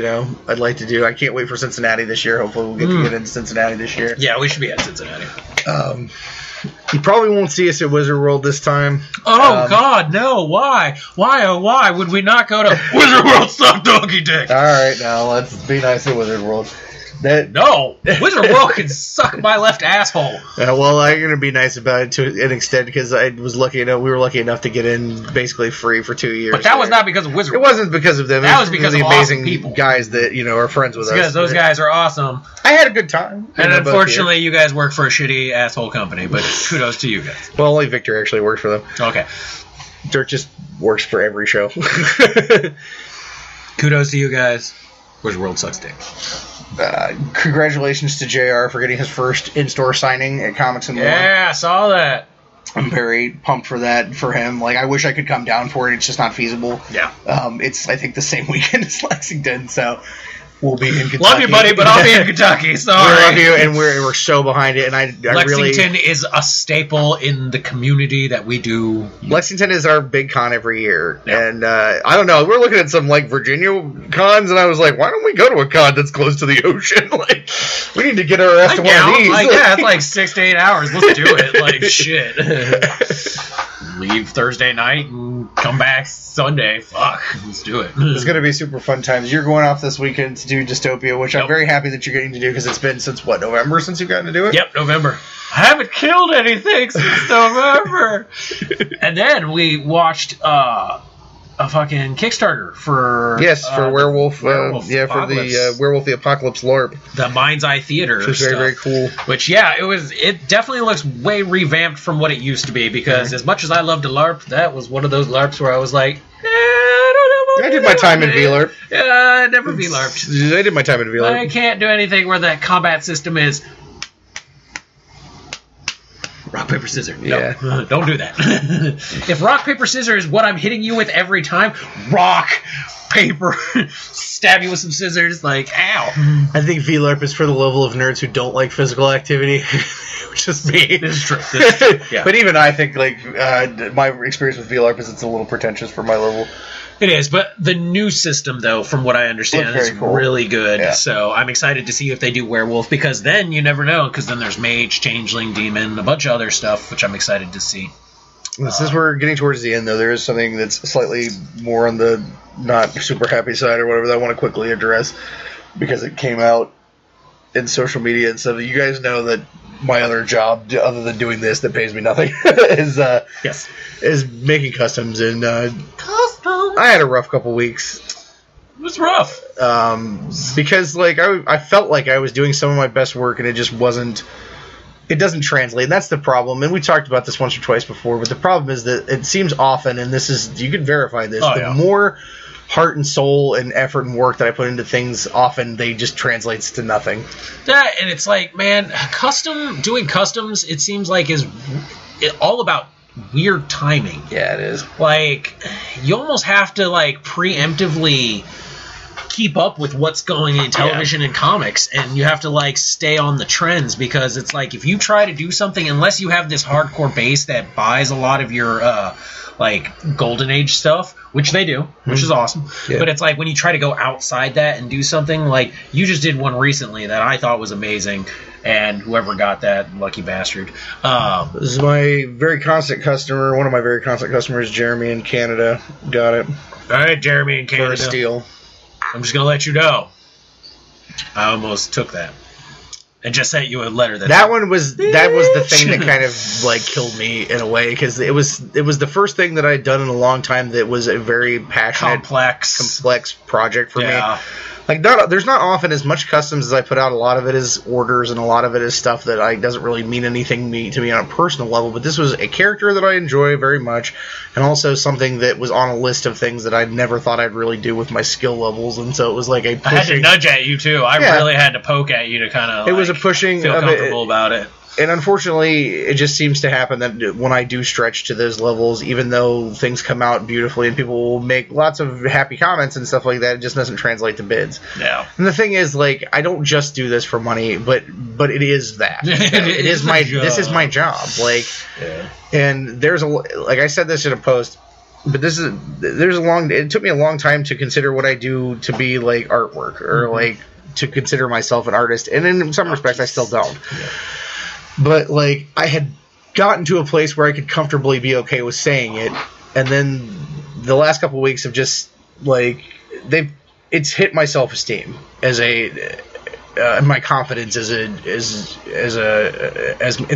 I'd like to do. I can't wait for Cincinnati this year. Hopefully we'll get to get into Cincinnati this year. Yeah, we should be at Cincinnati. You probably won't see us at Wizard World this time. Oh, God, no. Why? Why, oh, why would we not go to Wizard World? Suck donkey dick. All right, now let's be nice at Wizard World. No, Wizard World can suck my left asshole. Well, I'm gonna be nice about it to an extent because I was lucky. We were lucky enough to get in basically free for 2 years. But that was not because of Wizard World. It wasn't because of them. That was because of the amazing amazing guys that are friends with us. Because those guys are awesome. I had a good time. And unfortunately, you guys work for a shitty asshole company. But kudos to you guys. Well, only Victor actually works for them. Okay. Dirk just works for every show. Kudos to you guys. Wizard World sucks dick. Congratulations to JR for getting his first in-store signing at Comics and More. Yeah, I saw that. I'm very pumped for that for him. Like, I wish I could come down for it. It's just not feasible. Yeah. It's, I think, the same weekend as Lexington, so we'll be in Kentucky. Love you, buddy, but I'll be in Kentucky. Sorry. We love you, and we're so behind it. And Lexington is a staple in the community that we do. Lexington is our big con every year, yeah. And I don't know. We're looking at some like Virginia cons, and I was like, why don't we go to a con that's close to the ocean? Like, we need to get our ass to one of these. Like, yeah, it's like 6 to 8 hours. Let's do it. Like, shit. Leave Thursday night and come back Sunday. Fuck. Let's do it. It's going to be super fun times. You're going off this weekend to do Dystopia, which I'm very happy that you're getting to do because it's been since, November since you've gotten to do it? Yep, November. I haven't killed anything since November. And then we watched a fucking Kickstarter for... Yes, for Werewolf. For the Werewolf the Apocalypse LARP. The Mind's Eye Theater. Which is very, very cool. Which, it definitely looks way revamped from what it used to be because as much as I loved a LARP, that was one of those LARPs where I was like, I did my time in VLARP. Yeah, I never VLARPed. I did my time in VLARP. I can't do anything where that combat system is rock, paper, scissors. No, yeah. Don't do that. If rock, paper, scissors is what I'm hitting you with every time, rock, paper, stab you with some scissors, like, ow. I think VLARP is for the level of nerds who don't like physical activity, which is me. This is true. Yeah. But even I think, like, my experience with VLARP is it's a little pretentious for my level. It is, but the new system, though, from what I understand, is cool. Really good. Yeah. So I'm excited to see if they do werewolf, because then you never know, because then there's mage, changeling, demon, a bunch of other stuff, which I'm excited to see. Since we're getting towards the end, though, there is something that's slightly more on the not super happy side or whatever that I want to quickly address, because it came out in social media and stuff. You guys know that my other job, other than doing this, that pays me nothing, is making customs. And I had a rough couple weeks. It was rough. Because like I felt like I was doing some of my best work, and it just wasn't. It doesn't translate, and that's the problem. And we talked about this once or twice before, but the problem is that it seems often, and this is, you can verify this, more heart and soul and effort and work that I put into things, often they just translates to nothing. That, and it's like, man, doing customs, it seems like is all about weird timing. Yeah, it is. Like, you almost have to, like, preemptively keep up with what's going in television and comics, and you have to like stay on the trends, because it's like if you try to do something, unless you have this hardcore base that buys a lot of your like golden age stuff, which they do, which is awesome, but it's like when you try to go outside that and do something, like you just did one recently that I thought was amazing, and whoever got that, lucky bastard. This is my very constant customer, one of my very constant customers, Jeremy in Canada, got it. All right, Jeremy in Canada. For a steal. I'm just going to let you know. I almost took that. And just sent you a letter. That was the thing that kind of like killed me in a way, because it was the first thing that I'd done in a long time that was a very passionate, complex project for me. Like, there's not often as much customs as I put out. A lot of it is orders, and a lot of it is stuff that doesn't really mean anything to me on a personal level. But this was a character that I enjoy very much, and also something that was on a list of things that I never thought I'd really do with my skill levels. And so it was like a pushing. I had to nudge at you too. I really had to poke at you to kind of. It was a pushing. Feel comfortable about it. And unfortunately, it just seems to happen that when I do stretch to those levels, even though things come out beautifully and people will make lots of happy comments and stuff like that, it just doesn't translate to bids. Yeah. And the thing is, like, I don't just do this for money, but it is that. This is my job. Like, and like I said this in a post, but it took me a long time to consider what I do to be like artwork, or like to consider myself an artist. And in some respects, I still don't. Yeah. But, like, I had gotten to a place where I could comfortably be okay with saying it, and then the last couple of weeks have just, like, it's hit my self-esteem as my confidence as in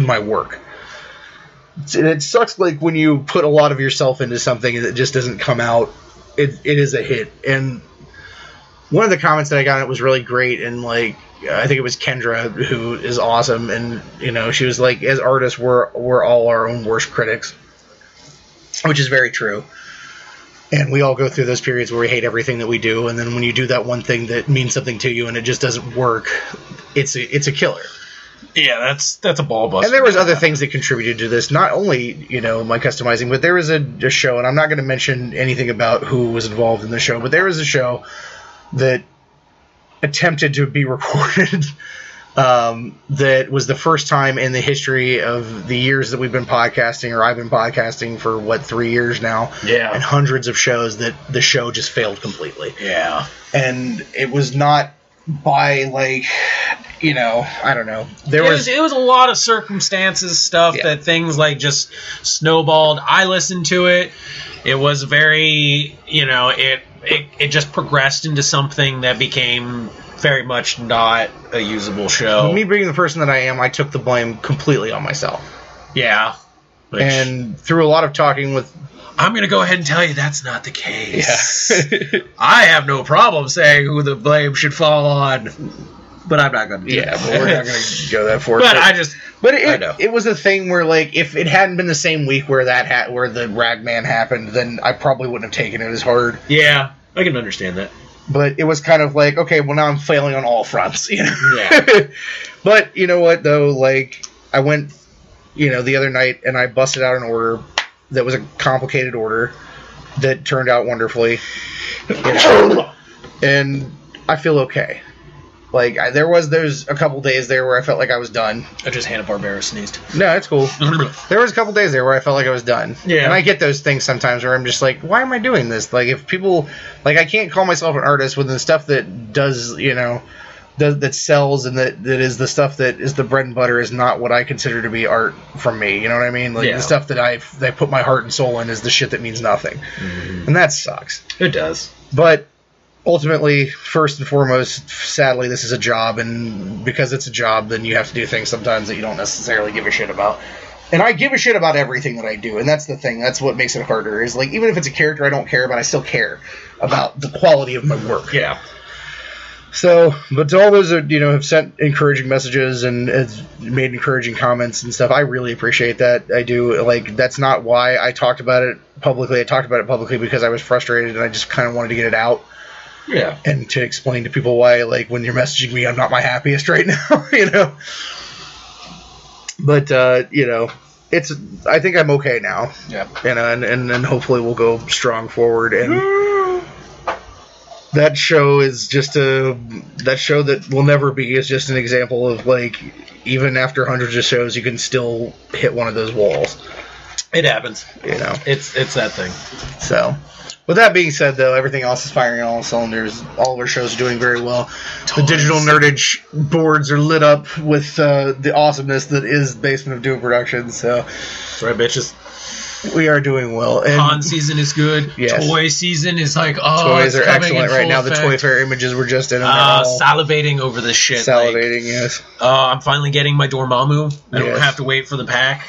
my work. It sucks, like, when you put a lot of yourself into something and it just doesn't come out. It is a hit. And one of the comments that I got, it was really great, and, like, I think it was Kendra, who is awesome, and, you know, she was like, as artists, we're all our own worst critics, which is very true. And we all go through those periods where we hate everything that we do, and then when you do that one thing that means something to you and it just doesn't work, it's a killer. Yeah, that's a ball buster. And there was other things that contributed to this, not only, you know, my customizing, but there was a show, and I'm not going to mention anything about who was involved in the show, but there was a show that attempted to be recorded that was the first time in the history of the years that we've been podcasting, or I've been podcasting for 3 years now, and hundreds of shows, that the show just failed completely. And it was not by, like, you know, I don't know, it was a lot of circumstances stuff that things like just snowballed. I listened to it. It was very, you know, it just progressed into something that became very much not a usable show. Me being the person that I am, I took the blame completely on myself. Yeah. And through a lot of talking with... I'm going to go ahead and tell you that's not the case. Yeah. I have no problem saying who the blame should fall on, but I'm not going to do that. But we're not going to go that far. But it was a thing where, like, if it hadn't been the same week where where the Ragman happened, then I probably wouldn't have taken it as hard. Yeah, I can understand that. But it was kind of like, okay, well, now I'm failing on all fronts, you know? Yeah. But you know what, though? Like, I went, you know, the other night, and I busted out an order that was a complicated order, that turned out wonderfully. And I feel okay. Like, there's a couple days there where I felt like I was done. I just Hanna-Barbera sneezed. No, it's cool. There was a couple days there where I felt like I was done. Yeah. And I get those things sometimes where I'm just like, why am I doing this? Like, if people... Like, I can't call myself an artist when the stuff that does, that sells and that is the stuff that is the bread and butter is not what I consider to be art from me. You know what I mean? Like, the stuff that I put my heart and soul in is the shit that means nothing. Mm-hmm. And that sucks. It does. But... ultimately, first and foremost, sadly, this is a job, and because it's a job, then you have to do things sometimes that you don't necessarily give a shit about. And I give a shit about everything that I do, and that's the thing. That's what makes it harder, is like, even if it's a character I don't care about, I still care about the quality of my work. Yeah. So, but to all those that, have sent encouraging messages and have made encouraging comments and stuff, I really appreciate that. I do. Like, that's not why I talked about it publicly. I talked about it publicly because I was frustrated, and I just kind of wanted to get it out. Yeah. And to explain to people why, like, when you're messaging me, I'm not my happiest right now, But, I think I'm okay now. Yeah. And hopefully we'll go strong forward. And that show is that show that will never be is just an example of, like, even after hundreds of shows, you can still hit one of those walls. It happens. It's that thing. So... with that being said, though, everything else is firing on all cylinders. All of our shows are doing very well. The Digital Nerdage boards are lit up with the awesomeness that is Basement of Doom Productions. So, that's right, bitches. We are doing well. And Con season is good. Yes. Toy season is like, toys are excellent right now. Effect. The Toy Fair images were just in. Salivating over this shit. Salivating, yes. I'm finally getting my Dormammu. I don't have to wait for the pack.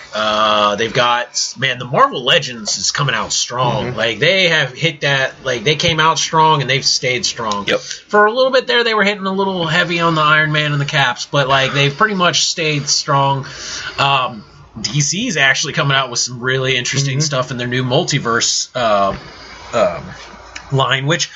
They've got, the Marvel Legends is coming out strong. Mm-hmm. Like, they have hit that, like, they came out strong and they've stayed strong. Yep. For a little bit there, they were hitting a little heavy on the Iron Man and the Caps, but, like, they've pretty much stayed strong. DC's actually coming out with some really interesting stuff in their new multiverse line, which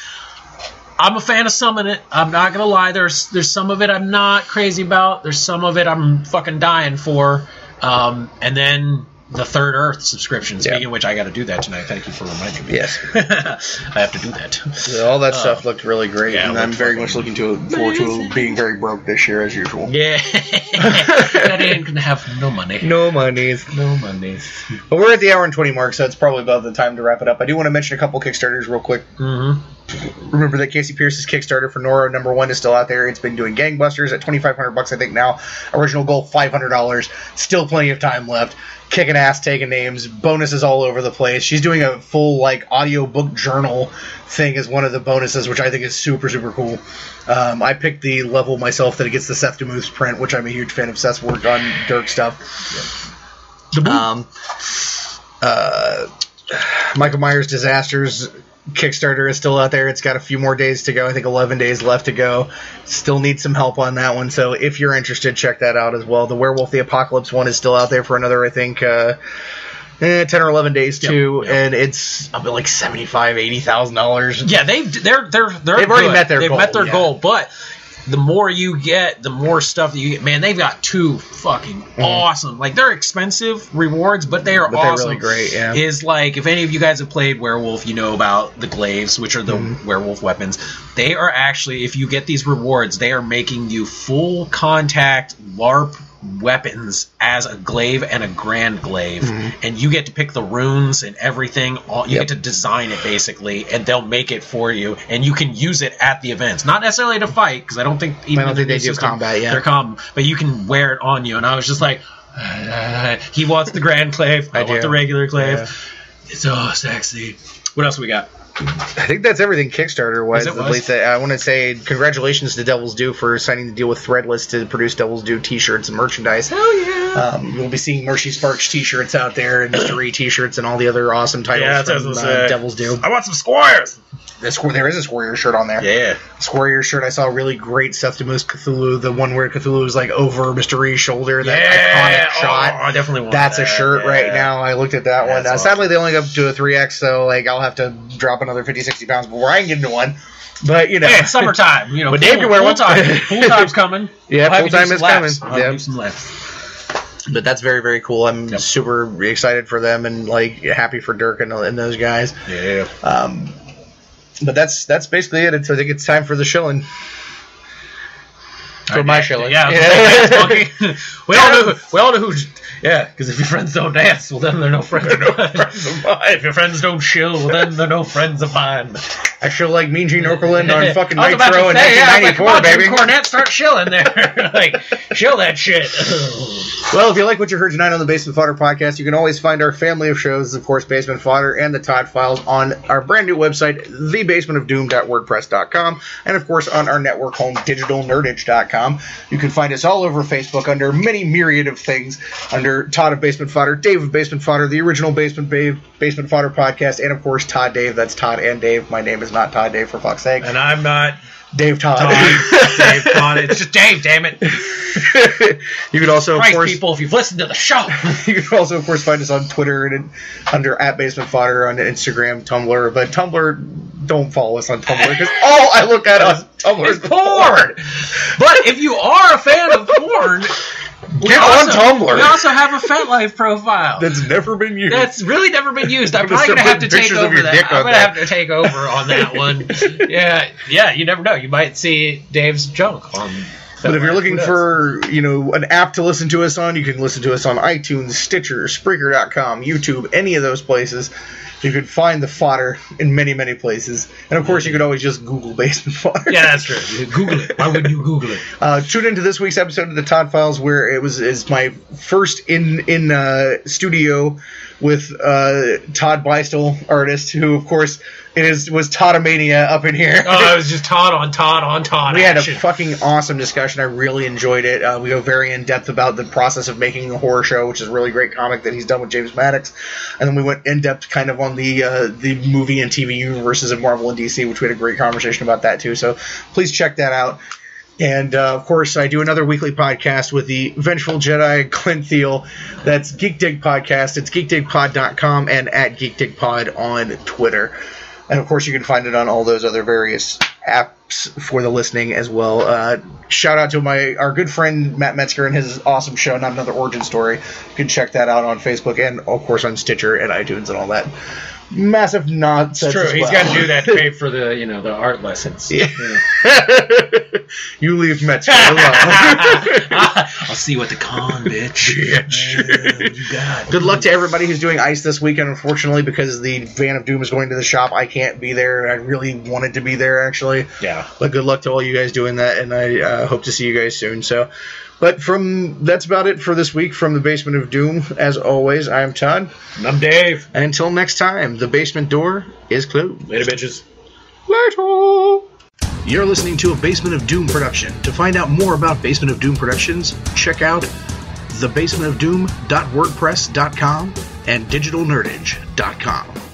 I'm a fan of some of it. I'm not gonna lie. There's some of it I'm not crazy about. There's some of it I'm fucking dying for. And then the Third Earth subscription. Speaking of which, I got to do that tonight. Thank you for reminding me. Yes. I have to do that. Yeah, all that stuff looked really great, and I'm very much looking forward to being very broke this year, as usual. Yeah. That ain't going to have no money. No monies. But we're at the hour and 20 mark, so it's probably about the time to wrap it up. I do want to mention a couple Kickstarters real quick. Mm-hmm. Remember that Casey Pierce's Kickstarter for Nora #1 is still out there. It's been doing gangbusters at $2,500, I think, now. Original goal, $500. Still plenty of time left. Kicking ass, taking names, bonuses all over the place. She's doing a full, like, audiobook journal thing as one of the bonuses, which I think is super, super cool. I picked the level myself that it gets the Seth DeMuth's print, which I'm a huge fan of Seth's work on Dirk stuff. Michael Myers' Disasters Kickstarter is still out there. It's got a few more days to go. I think 11 days left to go. Still need some help on that one. So if you're interested, check that out as well. The Werewolf the Apocalypse one is still out there for another, I think, 10 or 11 days too. Yep. And it's up at like $75,000-$80,000. Yeah, they've already met their goal. They've met their goal, but the more you get, the more stuff that you get. Man, they've got two fucking awesome. Like, they're expensive rewards, but they are awesome. They're really great, yeah. Is like, if any of you guys have played Werewolf, you know about the glaives, which are the werewolf weapons. They are actually, if you get these rewards, they are making you full contact LARP weapons as a glaive and a grand glaive, and you get to pick the runes and everything. You get to design it basically, and they'll make it for you, and you can use it at the events. Not necessarily to fight, because I don't think they do combat. Yeah, they're but you can wear it on you. And I was just like, he wants the grand glaive. I want the regular glaive. Yeah. It's so sexy. What else we got? I think that's everything Kickstarter-wise. I want to say congratulations to Devil's Due for signing the deal with Threadless to produce Devil's Due t-shirts and merchandise. Hell yeah! We'll be seeing Mercy Sparks t-shirts out there, and Mr. E t-shirts, and all the other awesome titles from Devil's Due. I want some Squires! There is a Squire shirt on there. Yeah. Squire shirt. I saw a really great Seth DeMuth's Cthulhu, the one where Cthulhu was like over Mr. E's shoulder. That iconic shot. I definitely want That's that. A shirt right now. I looked at that one. Awesome. Sadly, they only go up to a 3X, so like I'll have to drop another 50-60 pounds before I can get into one. But, you know. Hey, it's summertime. You know, but Dave can wear one. Full time's coming. Yeah, full time is coming. I'll do some laps. But that's very, very cool. I'm super excited for them and like happy for Dirk and those guys. Yeah. But that's basically it. I think it's time for the shilling. For my shilling. Yeah. We all know who. Yeah, because if your friends don't dance, well, then they're no friends of mine. If your friends don't chill, well, then they're no friends of mine. I chill like Mean Gene Okerlund on fucking Nitro in 1994, baby. Jim Cornette, start chilling there. Like, chill that shit. Well, if you like what you heard tonight on the Basement Fodder podcast, you can always find our family of shows, of course, Basement Fodder and the Todd Files, on our brand new website, thebasementofdoom.wordpress.com, and, of course, on our network home, digitalnerdage.com. You can find us all over Facebook under many myriad of things, under Todd of Basement Fodder, Dave of Basement Fodder, the original Basement Fodder podcast, and, of course, Todd Dave. That's Todd and Dave. My name is not Todd Dave, for fuck's sake. And I'm not Dave Todd. Dave Todd. It's just Dave, damn it. You can also, of course, people, if you've listened to the show. You can also, of course, find us on Twitter and under @Basement Fodder, on Instagram, Tumblr. But Tumblr, don't follow us on Tumblr because all I look at on Tumblr is porn. But if you are a fan of porn, get on Tumblr. We also have a FetLife profile that's never been used. That's really never been used. I'm probably gonna have to take over that. I'm gonna have to take over on that one. Yeah. You never know. You might see Dave's junk on. But if you're looking for, an app to listen to us on, you can listen to us on iTunes, Stitcher, Spreaker.com, YouTube, any of those places. You can find the fodder in many, many places. And, of course, you could always just Google Basement Fodder. Yeah, that's true. Google it. Why wouldn't you Google it? Tune into this week's episode of the Todd Files, where is my first in studio with Todd Beistel, artist, who, of course, was Toddomania up in here. Oh, it was just Todd on Todd. We had a fucking awesome discussion. I really enjoyed it. We go very in depth about the process of making a horror show, which is a really great comic that he's done with James Maddox. And then we went in depth kind of on the movie and TV universes of Marvel and DC, which we had a great conversation about that too. So please check that out. And, of course, I do another weekly podcast with the Vengeful Jedi, Clint Thiel. That's Geek Dig Podcast. It's geekdigpod.com and @geekdigpod on Twitter. And, of course, you can find it on all those other various apps for the listening as well. Shout out to our good friend Matt Metzger and his awesome show, Not Another Origin Story. You can check that out on Facebook and, of course, on Stitcher and iTunes and all that. Massive nonsense. It's true. He's got to do that to pay for the art lessons. Yeah. You leave Metzger alone. I'll see you at the con, bitch. You got it. Good luck to everybody who's doing ice this weekend. Unfortunately, because the Van of Doom is going to the shop, I can't be there. I really wanted to be there, actually. Yeah. But good luck to all you guys doing that, and I hope to see you guys soon. But that's about it for this week from the Basement of Doom. As always, I'm Todd. And I'm Dave. And until next time, the basement door is closed. Later, bitches. Later. You're listening to a Basement of Doom production. To find out more about Basement of Doom Productions, check out thebasementofdoom.wordpress.com and digitalnerdage.com.